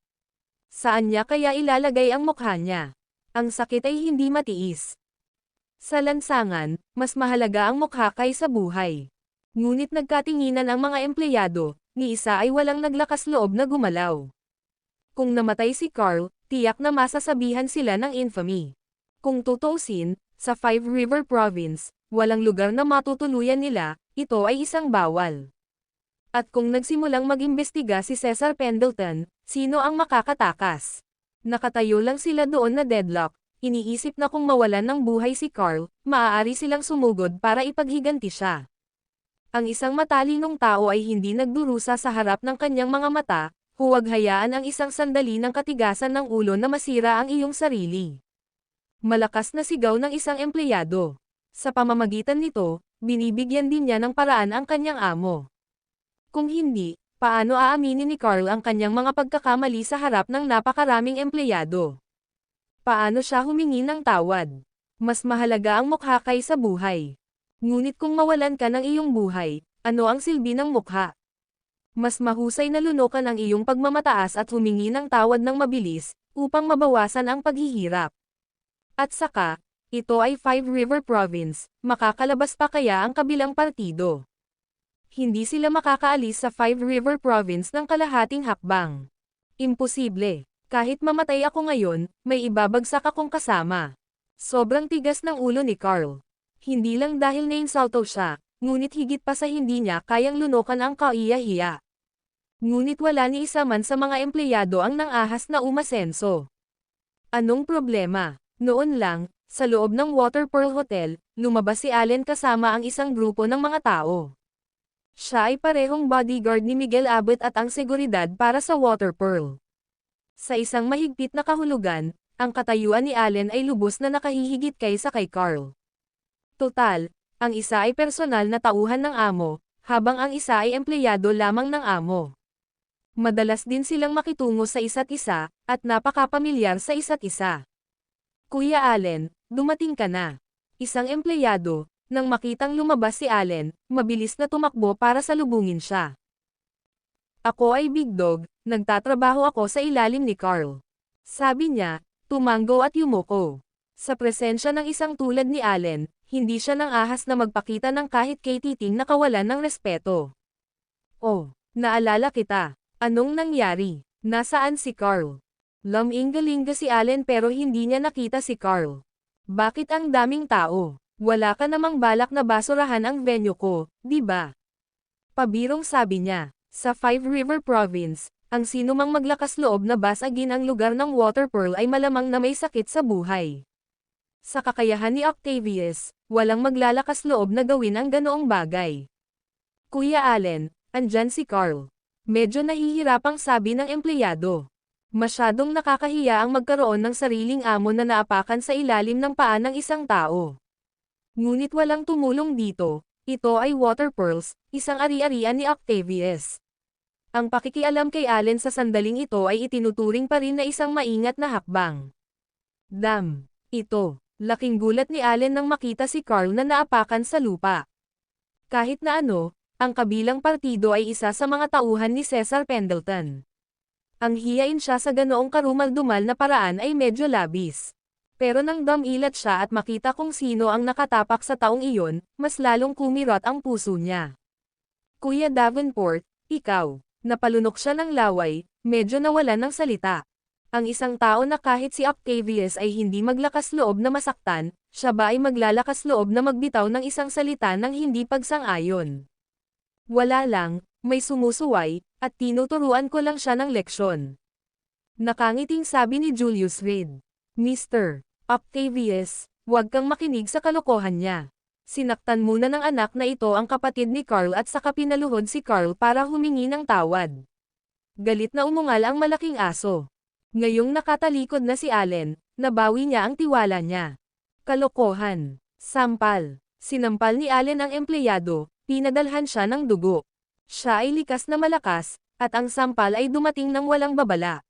Saan niya kaya ilalagay ang mukha niya? Ang sakit ay hindi matiis. Sa lansangan, mas mahalaga ang mukha kaysa buhay. Ngunit nagkatinginan ang mga empleyado, ni isa ay walang naglakas loob na gumalaw. Kung namatay si Carl, tiyak na masasabihan sila ng infamy. Kung tutuusin, sa Five River Province, walang lugar na matutuluyan nila, ito ay isang bawal. At kung nagsimulang mag-imbestiga si Cesar Pendleton, sino ang makakatakas? Nakatayo lang sila doon na deadlock, iniisip na kung mawalan ng buhay si Carl, maaari silang sumugod para ipaghiganti siya. Ang isang matalinong tao ay hindi nagdurusa sa harap ng kanyang mga mata, huwag hayaan ang isang sandali ng katigasan ng ulo na masira ang iyong sarili. Malakas na sigaw ng isang empleyado. Sa pamamagitan nito, binibigyan din niya ng paraan ang kanyang amo. Kung hindi, paano aaminin ni Carl ang kanyang mga pagkakamali sa harap ng napakaraming empleyado? Paano siya humingi ng tawad? Mas mahalaga ang mukha kaysa buhay. Ngunit kung mawalan ka ng iyong buhay, ano ang silbi ng mukha? Mas mahusay na lunukan ang iyong pagmamataas at humingi ng tawad ng mabilis, upang mabawasan ang paghihirap. At saka, ito ay Five River Province, makakalabas pa kaya ang kabilang partido? Hindi sila makakaalis sa Five River Province ng kalahating hakbang. Imposible. Kahit mamatay ako ngayon, may ibabagsak akong kasama. Sobrang tigas ng ulo ni Carl. Hindi lang dahil nainsulto siya, ngunit higit pa sa hindi niya kayang lunukan ang kaiya-hiya. Ngunit wala ni isa man sa mga empleyado ang nang-ahas na umasenso. Anong problema? Noon lang, sa loob ng Water Pearl Hotel, lumabas si Allen kasama ang isang grupo ng mga tao. Siya ay parehong bodyguard ni Miguel Abbott at ang seguridad para sa Water Pearl. Sa isang mahigpit na kahulugan, ang katayuan ni Allen ay lubos na nakahihigit kaysa kay Carl. Total, ang isa ay personal na tauhan ng amo, habang ang isa ay empleyado lamang ng amo. Madalas din silang makitungo sa isa't isa, at napakapamilyar sa isa't isa. Kuya Allen, dumating ka na. Isang empleyado, nang makitang lumabas si Allen, mabilis na tumakbo para salubungin siya. Ako ay Big Dog, nagtatrabaho ako sa ilalim ni Carl. Sabi niya, tumango at yumuko. Sa presensya ng isang tulad ni Allen, hindi siya nang ahas na magpakita ng kahit kay titing na kawalan ng respeto. Oh, naalala kita. Anong nangyari? Nasaan si Carl? Laming-galinga si Allen pero hindi niya nakita si Carl. Bakit ang daming tao? Wala ka namang balak na basurahan ang venue ko, di ba? Pabirong sabi niya. Sa Five River Province, ang sinumang maglakas loob na basagin ang lugar ng Water Pearl ay malamang na may sakit sa buhay. Sa kakayahan ni Octavius, walang maglalakas loob na gawin ang ganoong bagay. Kuya Allen, andyan si Carl. Medyo nahihirapang sabi ng empleyado. Masyadong nakakahiya ang magkaroon ng sariling amo na naapakan sa ilalim ng paa ng isang tao. Ngunit walang tumulong dito. Ito ay Water Pearls, isang ari-arian ni Octavius. Ang pakikialam kay Allen sa sandaling ito ay itinuturing pa rin na isang maingat na hakbang. Damn! Ito, laking gulat ni Allen nang makita si Carl na naapakan sa lupa. Kahit na ano, ang kabilang partido ay isa sa mga tauhan ni Cesar Pendleton. Ang hiyain siya sa ganoong karumal-dumal na paraan ay medyo labis. Pero nang dumilat siya at makita kung sino ang nakatapak sa taong iyon, mas lalong kumirot ang puso niya. Kuya Davenport, ikaw. Napalunok siya ng laway, medyo nawalan ng salita. Ang isang tao na kahit si Octavius ay hindi maglakas loob na masaktan, siya ba ay maglalakas loob na magbitaw ng isang salita ng hindi pagsang-ayon? Wala lang, may sumusuway, at tinuturuan ko lang siya ng leksyon. Nakangiting sabi ni Julius Reed. Mr. Octavius, huwag kang makinig sa kalokohan niya. Sinaktan muna ng anak na ito ang kapatid ni Carl at saka pinaluhod si Carl para humingi ng tawad. Galit na umungal ang malaking aso. Ngayong nakatalikod na si Allen, nabawi niya ang tiwala niya. Kalokohan. Sampal. Sinampal ni Allen ang empleyado, pinadalhan siya ng dugo. Siya ay likas na malakas, at ang sampal ay dumating ng walang babala.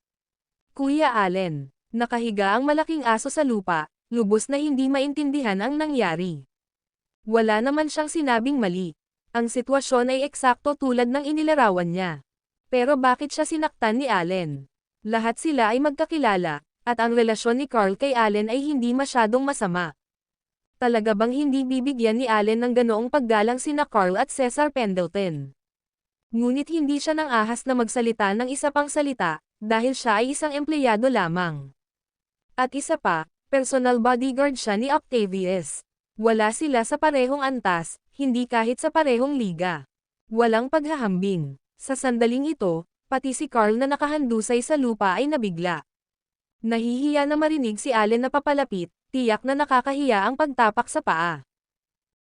Kuya Allen, nakahiga ang malaking aso sa lupa, lubos na hindi maintindihan ang nangyari. Wala naman siyang sinabing mali. Ang sitwasyon ay eksakto tulad ng inilarawan niya. Pero bakit siya sinaktan ni Allen? Lahat sila ay magkakilala, at ang relasyon ni Carl kay Allen ay hindi masyadong masama. Talaga bang hindi bibigyan ni Allen ng ganoong paggalang sina Carl at Cesar Pendleton? Ngunit hindi siya nang ahas na magsalita ng isa pang salita, dahil siya ay isang empleyado lamang. At isa pa, personal bodyguard siya ni Octavius. Wala sila sa parehong antas, hindi kahit sa parehong liga. Walang paghahambing. Sa sandaling ito, pati si Carl na nakahandusay sa lupa ay nabigla. Nahihiya na marinig si Allen na papalapit, tiyak na nakakahiya ang pagtapak sa paa.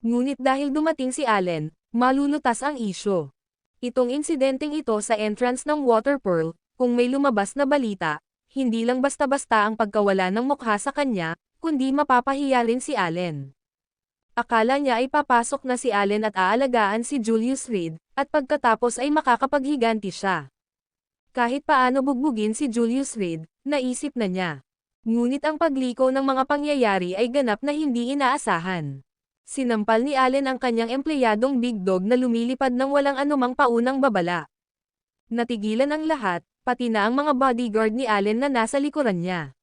Ngunit dahil dumating si Allen, malulutas ang isyo. Itong insidenteng ito sa entrance ng Water Pearl, kung may lumabas na balita, hindi lang basta-basta ang pagkawala ng mukha sa kanya, kundi mapapahiya rin si Allen. Akala niya ay papasok na si Allen at aalagaan si Julius Reed, at pagkatapos ay makakapaghiganti siya. Kahit paano bugbugin si Julius Reed, naisip na niya. Ngunit ang pagliko ng mga pangyayari ay ganap na hindi inaasahan. Sinampal ni Allen ang kanyang empleyadong Big Dog na lumilipad ng walang anumang paunang babala. Natigilan ang lahat, pati na ang mga bodyguard ni Allen na nasa likuran niya.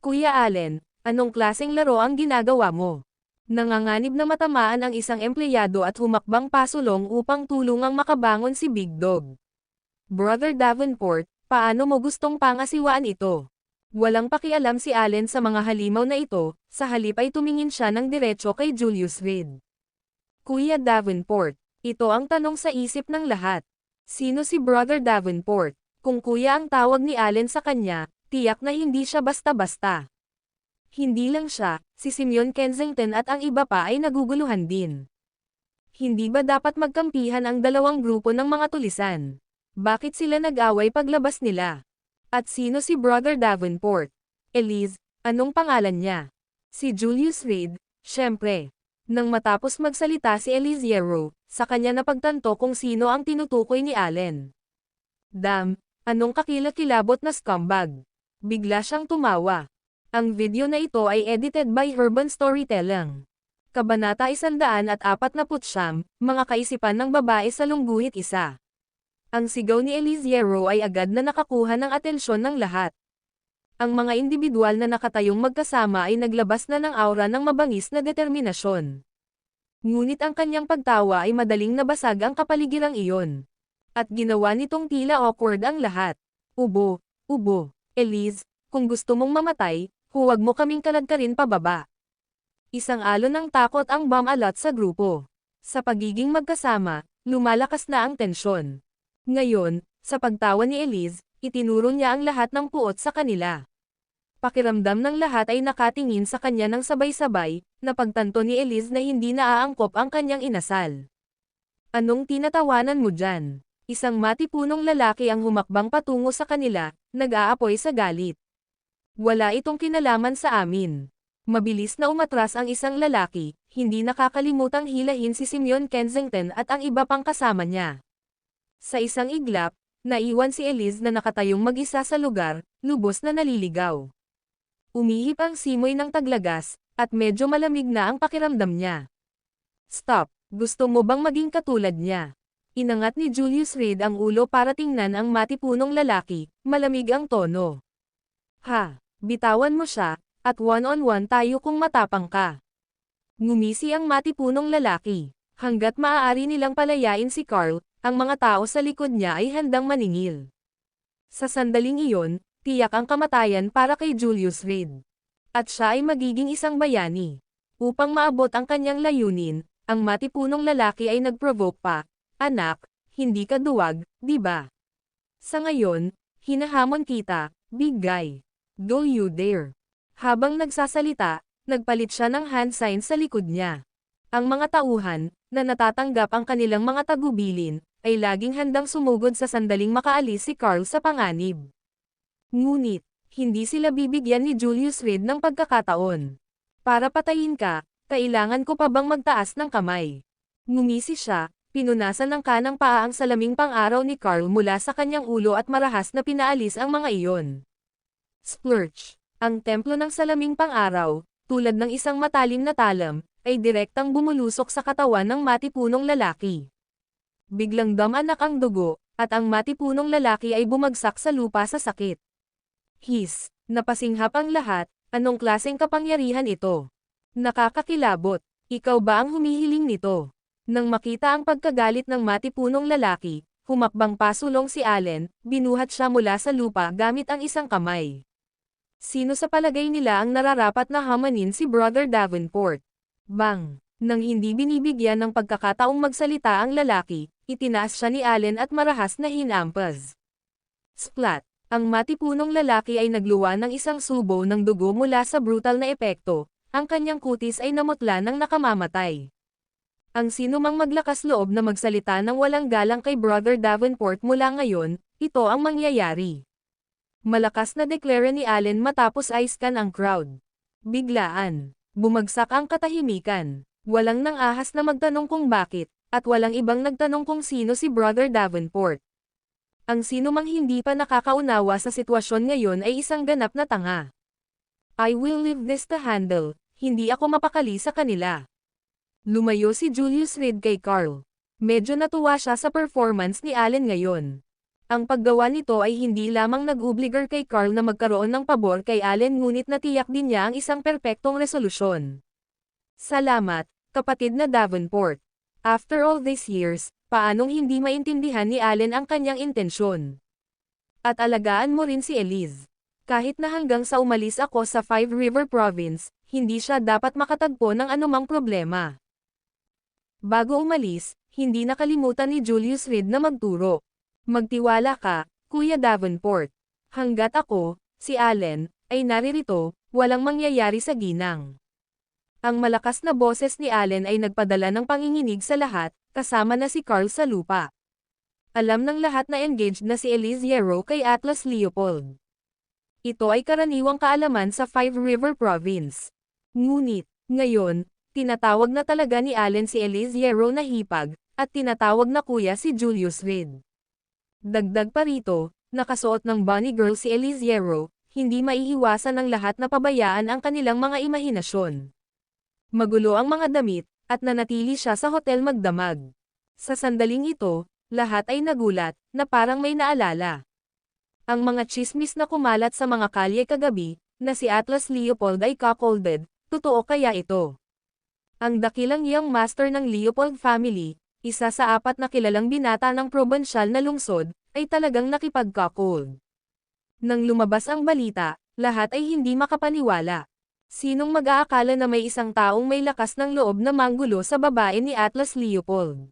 Kuya Allen, anong klaseng laro ang ginagawa mo? Nanganganib na matamaan ang isang empleyado at humakbang pasulong upang tulungang makabangon si Big Dog. Brother Davenport, paano mo gustong pangasiwaan ito? Walang pakialam si Allen sa mga halimaw na ito, sa halip ay tumingin siya ng diretso kay Julius Reed. Kuya Davenport, ito ang tanong sa isip ng lahat. Sino si Brother Davenport? Kung kuya ang tawag ni Allen sa kanya, tiyak na hindi siya basta-basta. Hindi lang siya, si Simeon Kensington at ang iba pa ay naguguluhan din. Hindi ba dapat magkampihan ang dalawang grupo ng mga tulisan? Bakit sila nag-away paglabas nila? At sino si Brother Davenport? Elise, anong pangalan niya? Si Julius Reed, syempre. Nang matapos magsalita si Elisiero, sa kanya napagtanto kung sino ang tinutukoy ni Allen. Damn, anong kakilakilabot na scumbag? Bigla siyang tumawa. Ang video na ito ay edited by Urban Storytelling. Kabanata 149, mga kaisipan ng babae sa lungguhit isa. Ang sigaw ni Elisiero ay agad na nakakuha ng atensyon ng lahat. Ang mga individual na nakatayong magkasama ay naglabas na ng aura ng mabangis na determinasyon. Ngunit ang kanyang pagtawa ay madaling nabasag ang kapaligirang iyon. At ginawa nitong tila awkward ang lahat. Ubo, Elise, kung gusto mong mamatay, huwag mo kaming kaladkarin pababa. Isang alon ng takot ang bumalat sa grupo. Sa pagiging magkasama, lumalakas na ang tensyon. Ngayon, sa pagtawa ni Elise, itinuro niya ang lahat ng puot sa kanila. Pakiramdam ng lahat ay nakatingin sa kanya ng sabay-sabay, na pagtanto ni Elise na hindi naaangkop ang kanyang inasal. Anong tinatawanan mo dyan? Isang matipunong lalaki ang humakbang patungo sa kanila, nag-aapoy sa galit. Wala itong kinalaman sa amin. Mabilis na umatras ang isang lalaki, hindi nakakalimutang hilahin si Simeon Kensington at ang iba pang kasama niya. Sa isang iglap, naiwan si Elise na nakatayong mag-isa sa lugar, lubos na naliligaw. Umihip ang simoy ng taglagas, at medyo malamig na ang pakiramdam niya. Stop, gusto mo bang maging katulad niya? Inangat ni Julius Reed ang ulo para tingnan ang matipunong lalaki, malamig ang tono. Ha, bitawan mo siya, at one-on-one tayo kung matapang ka. Ngumisi ang matipunong lalaki. Hanggat maaari nilang palayain si Carl, ang mga tao sa likod niya ay handang maningil. Sa sandaling iyon, tiyak ang kamatayan para kay Julius Reed. At siya ay magiging isang bayani. Upang maabot ang kanyang layunin, ang matipunong lalaki ay nag-provoke pa. Anak, hindi ka duwag, di ba? Sa ngayon, hinahamon kita, big guy. Don't you dare. Habang nagsasalita, nagpalit siya ng hand sign sa likod niya. Ang mga tauhan, na natatanggap ang kanilang mga tagubilin, ay laging handang sumugod sa sandaling makaalis si Carl sa panganib. Ngunit, hindi sila bibigyan ni Julius Reed ng pagkakataon. Para patayin ka, kailangan ko pa bang magtaas ng kamay? Ngumisi siya, pinunasan ng kanang paa ang salaming pang-araw ni Carl mula sa kanyang ulo at marahas na pinaalis ang mga iyon. Splurge. Ang templo ng salaming pang-araw, tulad ng isang matalim na talam, ay direktang bumulusok sa katawan ng matipunong lalaki. Biglang damanak ang dugo, at ang matipunong lalaki ay bumagsak sa lupa sa sakit. His, napasinghap ang lahat, anong klaseng kapangyarihan ito? Nakakakilabot, ikaw ba ang humihiling nito? Nang makita ang pagkagalit ng matipunong lalaki, humakbang pasulong si Allen, binuhat siya mula sa lupa gamit ang isang kamay. Sino sa palagay nila ang nararapat na hamanin si Brother Davenport? Bang! Nang hindi binibigyan ng pagkakataong magsalita ang lalaki, itinaas siya ni Allen at marahas na hinampas. Splat! Ang matipunong lalaki ay nagluwa ng isang subo ng dugo mula sa brutal na epekto, ang kanyang kutis ay namutla ng nakamamatay. Ang sinumang maglakas loob na magsalita ng walang galang kay Brother Davenport mula ngayon, ito ang mangyayari. Malakas na deklara ni Allen matapos ice-can ang crowd. Biglaan. Bumagsak ang katahimikan. Walang nang ahas na magtanong kung bakit, at walang ibang nagtanong kung sino si Brother Davenport. Ang sinumang hindi pa nakakaunawa sa sitwasyon ngayon ay isang ganap na tanga. I will leave this to handle, hindi ako mapakali sa kanila. Lumayo si Julius Reed kay Carl. Medyo natuwa siya sa performance ni Allen ngayon. Ang paggawa nito ay hindi lamang nag-obligar kay Carl na magkaroon ng pabor kay Allen ngunit natiyak din niya ang isang perpektong resolusyon. Salamat, kapatid na Davenport. After all these years, paanong hindi maintindihan ni Allen ang kanyang intensyon? At alagaan mo rin si Elise. Kahit na hanggang sa umalis ako sa Five River Province, hindi siya dapat makatagpo ng anumang problema. Bago umalis, hindi nakalimutan ni Julius Reed na magturo. Magtiwala ka, Kuya Davenport. Hanggat ako, si Allen, ay naririto, walang mangyayari sa ginang. Ang malakas na boses ni Allen ay nagpadala ng panginginig sa lahat, kasama na si Carl sa lupa. Alam ng lahat na engaged na si Elise Hierro kay Atlas Leopold. Ito ay karaniwang kaalaman sa Five River Province. Ngunit, ngayon, tinatawag na talaga ni Allen si Elise Hierro na hipag, at tinatawag na kuya si Julius Reed. Dagdag pa rito, nakasuot ng bunny girl si Elise Hierro, hindi maiiwasan ng lahat na pabayaan ang kanilang mga imahinasyon. Magulo ang mga damit, at nanatili siya sa hotel magdamag. Sa sandaling ito, lahat ay nagulat, na parang may naalala. Ang mga chismis na kumalat sa mga kalye kagabi, na si Atlas Leopold ay cuckolded, totoo kaya ito? Ang dakilang young master ng Leopold family, isa sa 4 na kilalang binata ng probansyal na lungsod, ay talagang nakipag-cuckold. Nang lumabas ang balita, lahat ay hindi makapaniwala. Sinong mag-aakala na may isang taong may lakas ng loob na manggulo sa babae ni Atlas Leopold?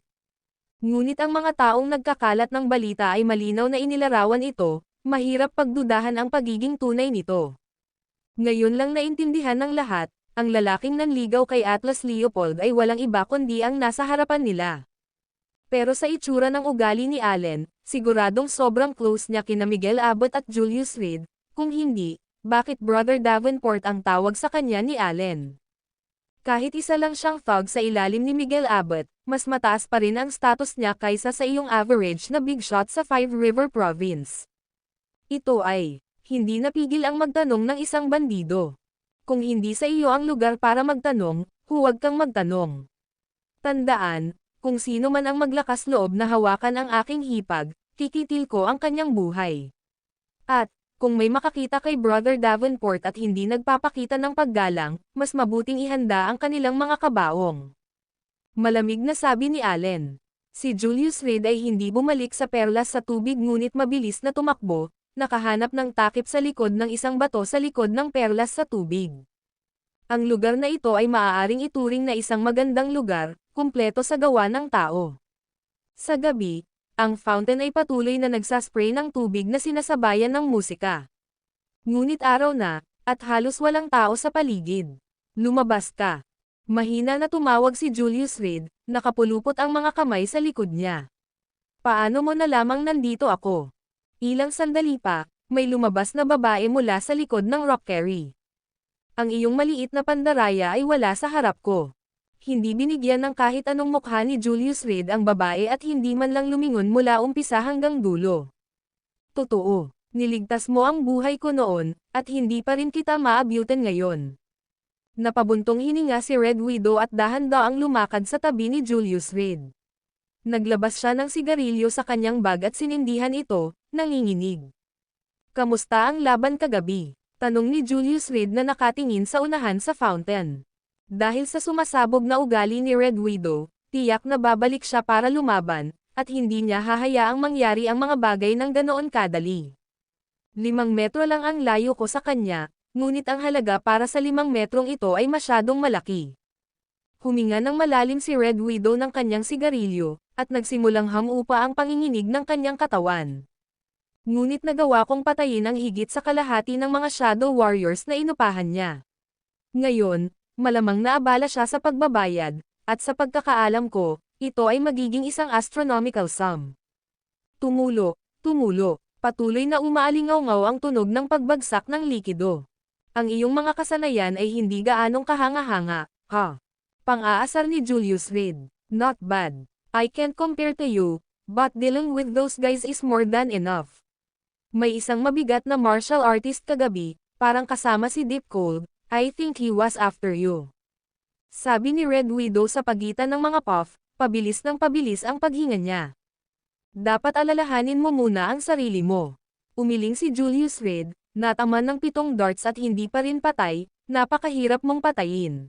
Ngunit ang mga taong nagkakalat ng balita ay malinaw na inilarawan ito, mahirap pagdudahan ang pagiging tunay nito. Ngayon lang naintindihan ng lahat, ang lalaking nanligaw kay Atlas Leopold ay walang iba kundi ang nasa harapan nila. Pero sa itsura ng ugali ni Allen, siguradong sobrang close niya kina Miguel Abbott at Julius Reed, kung hindi, bakit Brother Davenport ang tawag sa kanya ni Allen? Kahit isa lang siyang thug sa ilalim ni Miguel Abbott, mas mataas pa rin ang status niya kaysa sa iyong average na big shot sa Five River Province. Ito ay, hindi napigil ang magtanong ng isang bandido. Kung hindi sa iyo ang lugar para magtanong, huwag kang magtanong. Tandaan, kung sino man ang maglakas loob na hawakan ang aking hipag, kikitil ko ang kanyang buhay. At, kung may makakita kay Brother Davenport at hindi nagpapakita ng paggalang, mas mabuting ihanda ang kanilang mga kabaong. Malamig na sabi ni Allen. Si Julius Reed ay hindi bumalik sa perlas sa tubig ngunit mabilis na tumakbo, nakahanap ng takip sa likod ng isang bato sa likod ng perlas sa tubig. Ang lugar na ito ay maaaring ituring na isang magandang lugar, kumpleto sa gawa ng tao. Sa gabi, Ang fountain ay patuloy na nagsaspray ng tubig na sinasabayan ng musika. Ngunit araw na, at halos walang tao sa paligid. Lumabas ka. Mahina na tumawag si Julius Reed, nakapulupot ang mga kamay sa likod niya. Paano mo na lamang nandito ako? Ilang sandali pa, may lumabas na babae mula sa likod ng rock carry. Ang iyong maliit na pandaraya ay wala sa harap ko. Hindi binigyan ng kahit anong mukha ni Julius Reed ang babae at hindi man lang lumingon mula umpisa hanggang dulo. Totoo, niligtas mo ang buhay ko noon, at hindi pa rin kita maabutan ngayon. Napabuntong hininga si Red Widow at dahan-daang lumakad sa tabi ni Julius Reed. Naglabas siya ng sigarilyo sa kanyang bag at sinindihan ito, nanginginig. Kamusta ang laban kagabi? Tanong ni Julius Reed na nakatingin sa unahan sa fountain. Dahil sa sumasabog na ugali ni Red Widow, tiyak na babalik siya para lumaban, at hindi niya hahayaang mangyari ang mga bagay ng ganoon kadali. 5 metro lang ang layo ko sa kanya, ngunit ang halaga para sa 5 metrong ito ay masyadong malaki. Huminga ng malalim si Red Widow ng kanyang sigarilyo, at nagsimulang hamupa ang panginginig ng kanyang katawan. Ngunit nagawa kong patayin ang higit sa kalahati ng mga Shadow Warriors na inupahan niya. Ngayon, malamang naabala siya sa pagbabayad, at sa pagkakaalam ko, ito ay magiging isang astronomical sum. Tumulo, patuloy na umaalingaw-ngaw ang tunog ng pagbagsak ng likido. Ang iyong mga kasanayan ay hindi gaanong kahanga-hanga, ha? Pang-aasar ni Julius Reed. Not bad. I can't compare to you, but dealing with those guys is more than enough. May isang mabigat na martial artist kagabi, parang kasama si Deep Cold, I think he was after you. Sabi ni Red Widow sa pagitan ng mga puff, pabilis ng pabilis ang paghinga niya. Dapat alalahanin mo muna ang sarili mo. Umiling si Julius Reed, nataman ng 7 darts at hindi pa rin patay, napakahirap mong patayin.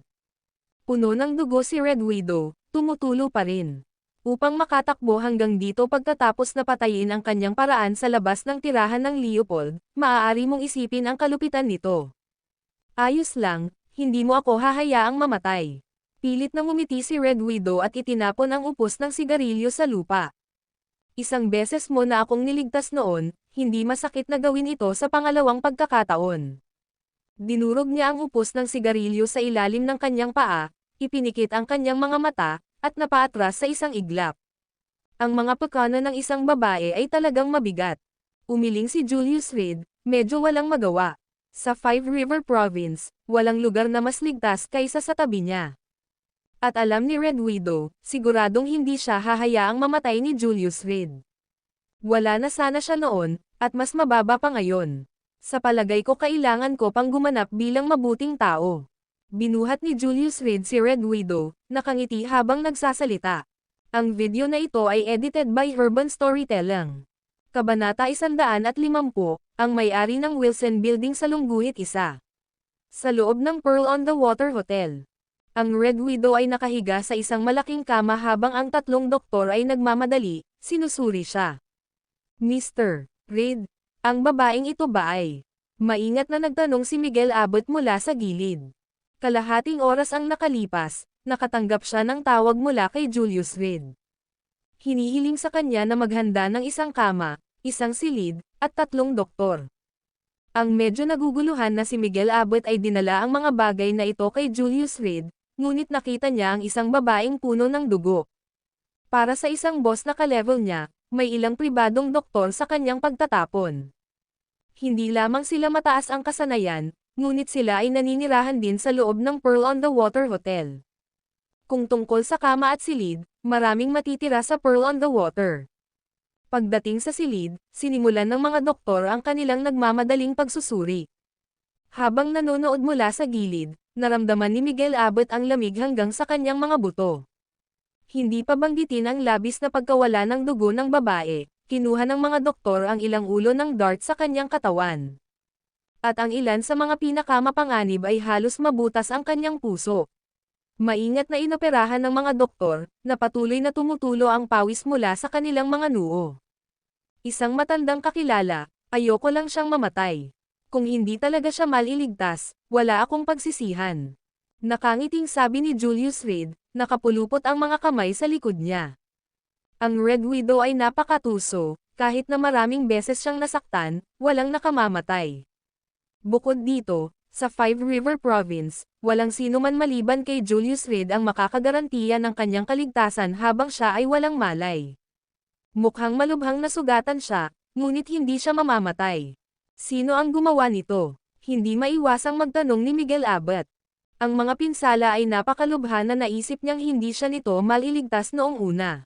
Puno ng dugo si Red Widow, tumutulo pa rin. Upang makatakbo hanggang dito pagkatapos na patayin ang kanyang paraan sa labas ng tirahan ng Leopold, maaari mong isipin ang kalupitan nito. Ayos lang, hindi mo ako hahayaang mamatay. Pilit na ngumiti si Red Widow at itinapon ang upos ng sigarilyo sa lupa. Isang beses mo na akong niligtas noon, hindi masakit na gawin ito sa pangalawang pagkakataon. Dinurog niya ang upos ng sigarilyo sa ilalim ng kanyang paa, ipinikit ang kanyang mga mata, at napaatras sa isang iglap. Ang mga pagkana ng isang babae ay talagang mabigat. Umiling si Julius Reed, medyo walang magawa. Sa Five River Province, walang lugar na mas ligtas kaysa sa tabi niya. At alam ni Red Widow, siguradong hindi siya hahayaang mamatay ni Julius Reed. Wala na sana siya noon, at mas mababa pa ngayon. Sa palagay ko kailangan ko pang gumanap bilang mabuting tao. Binuhat ni Julius Reed si Red Widow, nakangiti habang nagsasalita. Ang video na ito ay edited by Urban Storytelling. Kabanata 150, ang may-ari ng Wilson Building sa Lungguhit 1. Sa loob ng Pearl on the Water Hotel. Ang Red Widow ay nakahiga sa isang malaking kama habang ang 3 doktor ay nagmamadali, sinusuri siya. Mr. Reed, ang babaeng ito ba ay? Maingat na nagtanong si Miguel Abbott mula sa gilid. Kalahating oras ang nakalipas, nakatanggap siya ng tawag mula kay Julius Reed. Hinihiling sa kanya na maghanda ng isang kama, isang silid, at 3 doktor. Ang medyo naguguluhan na si Miguel Abbott ay dinala ang mga bagay na ito kay Julius Reed, ngunit nakita niya ang isang babaeng puno ng dugo. Para sa isang boss na ka-level niya, may ilang pribadong doktor sa kanyang pagtatapon. Hindi lamang sila mataas ang kasanayan, ngunit sila ay naninirahan din sa loob ng Pearl on the Water Hotel. Kung tungkol sa kama at silid, maraming matitira sa Pearl on the Water. Pagdating sa silid, sinimulan ng mga doktor ang kanilang nagmamadaling pagsusuri. Habang nanonood mula sa gilid, naramdaman ni Miguel Abbott ang lamig hanggang sa kanyang mga buto. Hindi pa banggitin ang labis na pagkawala ng dugo ng babae, kinuha ng mga doktor ang ilang ulo ng dart sa kanyang katawan. At ang ilan sa mga pinakamapanganib ay halos mabutas ang kanyang puso. Maingat na inoperahan ng mga doktor, na patuloy na tumutulo ang pawis mula sa kanilang mga noo. Isang matandang kakilala, ayoko lang siyang mamatay. Kung hindi talaga siya maliligtas, wala akong pagsisihan. Nakangiting sabi ni Julius Reed, nakapulupot ang mga kamay sa likod niya. Ang Red Widow ay napakatuso, kahit na maraming beses siyang nasaktan, walang nakamamatay. Bukod dito, sa Five River Province, walang sino man maliban kay Julius Reed ang makakagarantiya ng kanyang kaligtasan habang siya ay walang malay. Mukhang malubhang nasugatan siya, ngunit hindi siya mamamatay. Sino ang gumawa nito? Hindi maiwasang magtanong ni Miguel Abbott. Ang mga pinsala ay napakalubha na naisip niyang hindi siya nito maliligtas noong una.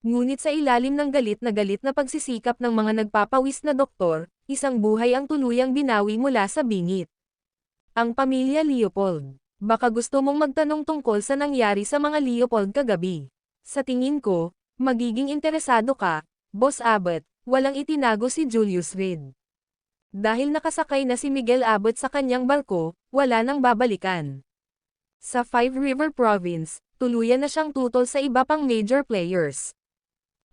Ngunit sa ilalim ng galit na pagsisikap ng mga nagpapawis na doktor, isang buhay ang tuluyang binawi mula sa bingit. Ang pamilya Leopold. Baka gusto mong magtanong tungkol sa nangyari sa mga Leopold kagabi. Sa tingin ko, magiging interesado ka, Boss Abbott, walang itinago si Julius Reed. Dahil nakasakay na si Miguel Abbott sa kanyang barko, wala nang babalikan. Sa Five River Province, tuluyan na siyang tutol sa iba pang major players.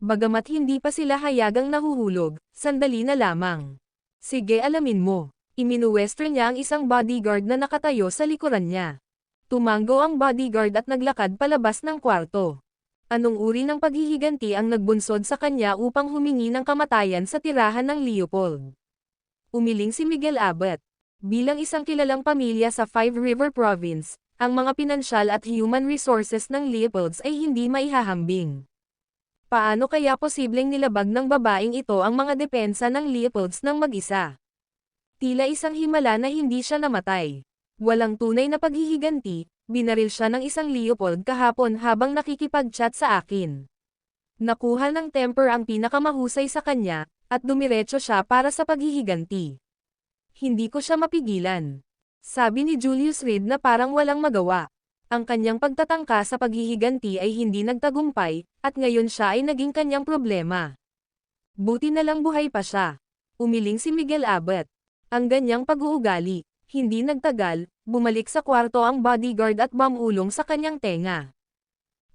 Bagamat hindi pa sila hayagang nahuhulog, sandali na lamang. Sige, alamin mo. Iminuwestro niya ang isang bodyguard na nakatayo sa likuran niya. Tumango ang bodyguard at naglakad palabas ng kwarto. Anong uri ng paghihiganti ang nagbunsod sa kanya upang humingi ng kamatayan sa tirahan ng Leopold? Umiling si Miguel Abbott. Bilang isang kilalang pamilya sa Five River Province, ang mga pinansyal at human resources ng Leopolds ay hindi maihahambing. Paano kaya posibleng nilabag ng babaeng ito ang mga depensa ng Leopolds ng mag-isa? Tila isang himala na hindi siya namatay. Walang tunay na paghihiganti, binaril siya ng isang Leopold kahapon habang nakikipag-chat sa akin. Nakuha ng temper ang pinakamahusay sa kanya, at dumiretso siya para sa paghihiganti. Hindi ko siya mapigilan. Sabi ni Julius Reed na parang walang magawa. Ang kanyang pagtatangka sa paghihiganti ay hindi nagtagumpay, at ngayon siya ay naging kanyang problema. Buti na lang buhay pa siya. Umiling si Miguel Abbott. Ang ganyang pag-uugali, hindi nagtagal, bumalik sa kwarto ang bodyguard at bumulong sa kanyang tenga.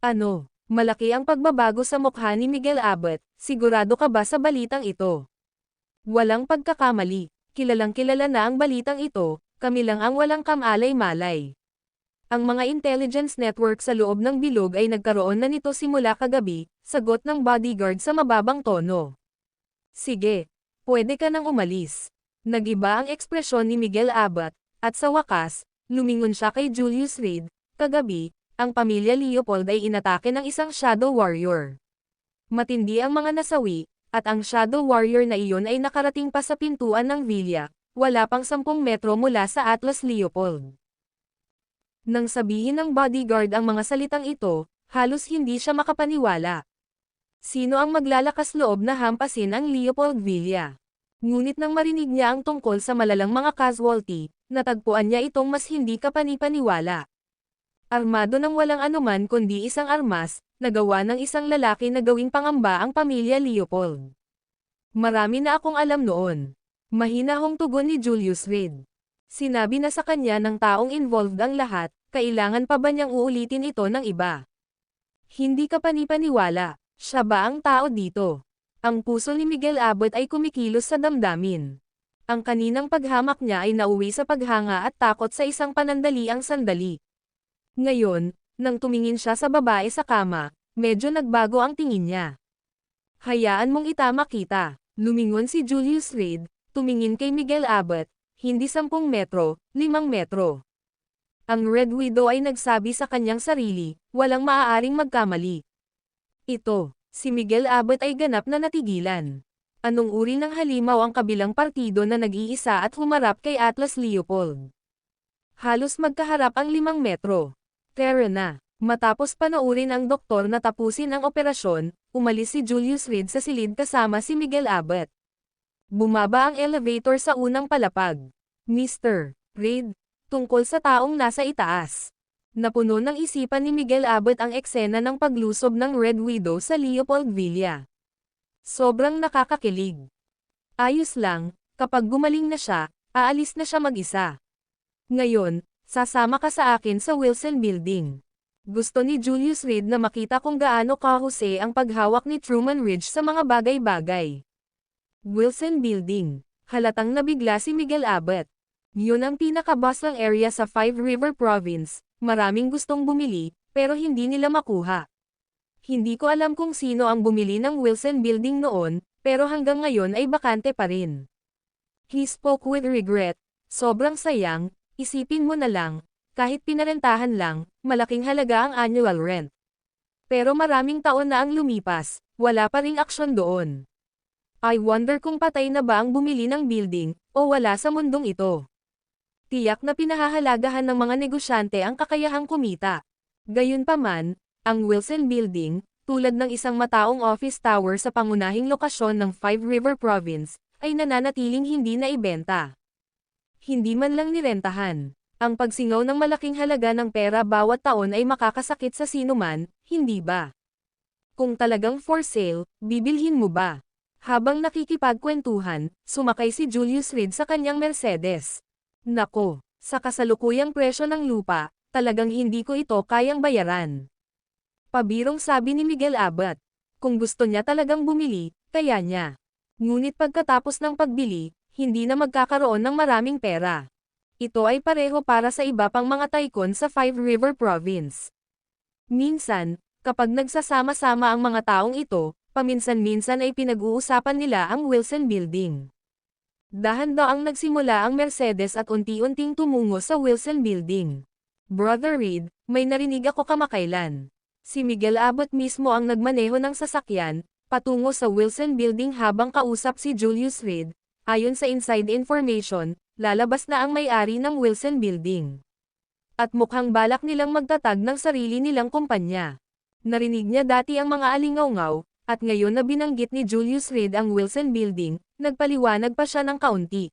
Ano? Malaki ang pagbabago sa mukha ni Miguel Abbott, sigurado ka ba sa balitang ito? Walang pagkakamali, kilalang-kilala na ang balitang ito, kami lang ang walang kamalay-malay. Ang mga intelligence network sa loob ng bilog ay nagkaroon na nito simula kagabi, sagot ng bodyguard sa mababang tono. Sige, pwede ka nang umalis. Nagiba ang ekspresyon ni Miguel Abbott, at sa wakas, lumingon siya kay Julius Reed. Kagabi, ang pamilya Leopold ay inatake ng isang Shadow Warrior. Matindi ang mga nasawi, at ang Shadow Warrior na iyon ay nakarating pa sa pintuan ng villa, wala pang 10 metro mula sa Atlas Leopold. Nang sabihin ng bodyguard ang mga salitang ito, halos hindi siya makapaniwala. Sino ang maglalakas loob na hampasin ang Leopold Villa? Ngunit nang marinig niya ang tungkol sa malalang mga casualty, natagpuan niya itong mas hindi kapani-paniwala. Armado ng walang anuman kundi isang armas, nagawa ng isang lalaki na gawing pangamba ang pamilya Leopold. Marami na akong alam noon. Mahinahong tugon ni Julius Reed. Sinabi na sa kanya ng taong involved ang lahat, kailangan pa ba niyang uulitin ito ng iba? Hindi ka panipaniwala, siya ba ang tao dito? Ang puso ni Miguel Abbott ay kumikilos sa damdamin. Ang kaninang paghamak niya ay nauwi sa paghanga at takot sa isang panandaliang sandali. Ngayon, nang tumingin siya sa babae sa kama, medyo nagbago ang tingin niya. Hayaan mong itama kita, lumingon si Julius Reed, tumingin kay Miguel Abbott, hindi 10 metro, 5 metro. Ang Red Widow ay nagsabi sa kanyang sarili, walang maaaring magkamali. Ito, si Miguel Abbott ay ganap na natigilan. Anong uri ng halimaw ang kabilang partido na nag-iisa at humarap kay Atlas Leopold? Halos magkaharap ang 5 metro. Tara na. Matapos panoorin ang doktor na tapusin ang operasyon, umalis si Julius Reed sa silid kasama si Miguel Abbott. Bumaba ang elevator sa unang palapag. Mr. Reed, tungkol sa taong nasa itaas. Napuno ng isipan ni Miguel Abbott ang eksena ng paglusob ng Red Widow sa Leopold Villa. Sobrang nakakakilig. Ayos lang, kapag gumaling na siya, aalis na siya mag-isa. Ngayon, sasama ka sa akin sa Wilson Building. Gusto ni Julius Reed na makita kung gaano kahusay ang paghawak ni Truman Ridge sa mga bagay-bagay. Wilson Building. Halatang nabigla si Miguel Abbott. Yun ang pinaka-bustling area sa Five River Province, maraming gustong bumili, pero hindi nila makuha. Hindi ko alam kung sino ang bumili ng Wilson Building noon, pero hanggang ngayon ay bakante pa rin. He spoke with regret. Sobrang sayang, isipin mo na lang, kahit pinarentahan lang, malaking halaga ang annual rent. Pero maraming taon na ang lumipas, wala pa ring aksyon doon. I wonder kung patay na ba ang bumili ng building, o wala sa mundong ito. Tiyak na pinahahalagahan ng mga negosyante ang kakayahang kumita. Gayunpaman, ang Wilson Building, tulad ng isang mataong office tower sa pangunahing lokasyon ng Five River Province, ay nananatiling hindi na ibenta. Hindi man lang nirentahan. Ang pagsingaw ng malaking halaga ng pera bawat taon ay makakasakit sa sinuman, hindi ba? Kung talagang for sale, bibilhin mo ba? Habang nakikipagkwentuhan, sumakay si Julius Reed sa kanyang Mercedes. Nako, sa kasalukuyang presyo ng lupa, talagang hindi ko ito kayang bayaran. Pabirong sabi ni Miguel Abbott. Kung gusto niya talagang bumili, kaya niya. Ngunit pagkatapos ng pagbili, hindi na magkakaroon ng maraming pera. Ito ay pareho para sa iba pang mga tycoon sa Five River Province. Minsan, kapag nagsasama-sama ang mga taong ito, paminsan-minsan ay pinag-uusapan nila ang Wilson Building. Dahan-daang nagsimula ang Mercedes at unti-unting tumungo sa Wilson Building. Brother Reed, may narinig ako kamakailan. Si Miguel Abbott mismo ang nagmaneho ng sasakyan, patungo sa Wilson Building habang kausap si Julius Reed. Ayon sa inside information, lalabas na ang may-ari ng Wilson Building. At mukhang balak nilang magtatag ng sarili nilang kumpanya. Narinig niya dati ang mga alingaw-ngaw, at ngayon na binanggit ni Julius Reed ang Wilson Building, nagpaliwanag pa siya ng kaunti.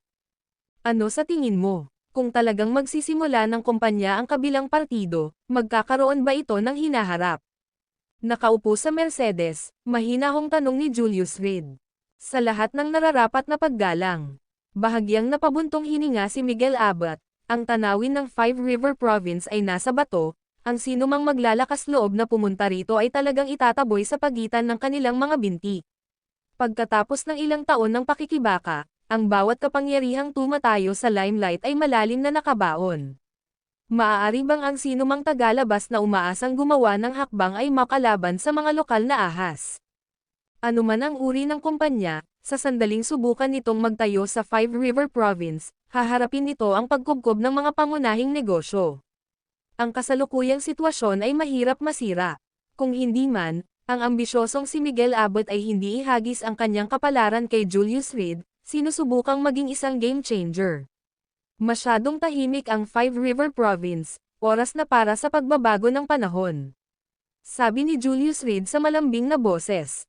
Ano sa tingin mo? Kung talagang magsisimula ng kumpanya ang kabilang partido, magkakaroon ba ito ng hinaharap? Nakaupo sa Mercedes, mahinahong tanong ni Julius Reed. Sa lahat ng nararapat na paggalang. Bahagyang napabuntong hininga si Miguel Abbott. Ang tanawin ng Five River Province ay nasa bato. Ang sinumang maglalakas loob na pumunta rito ay talagang itataboy sa pagitan ng kanilang mga binti. Pagkatapos ng ilang taon ng pakikibaka, ang bawat kapangyarihang tumatayo sa limelight ay malalim na nakabaon. Maaari bang ang sinumang tagalabas na umaasang gumawa ng hakbang ay makalaban sa mga lokal na ahas? Ano man ang uri ng kumpanya, sa sandaling subukan nitong magtayo sa Five River Province, haharapin nito ang pagkubkob ng mga pangunahing negosyo. Ang kasalukuyang sitwasyon ay mahirap masira. Kung hindi man, ang ambisyosong si Miguel Abbott ay hindi ihagis ang kanyang kapalaran kay Julius Reed, sinusubukang maging isang game changer. Masyadong tahimik ang Five River Province, oras na para sa pagbabago ng panahon. Sabi ni Julius Reed sa malambing na boses.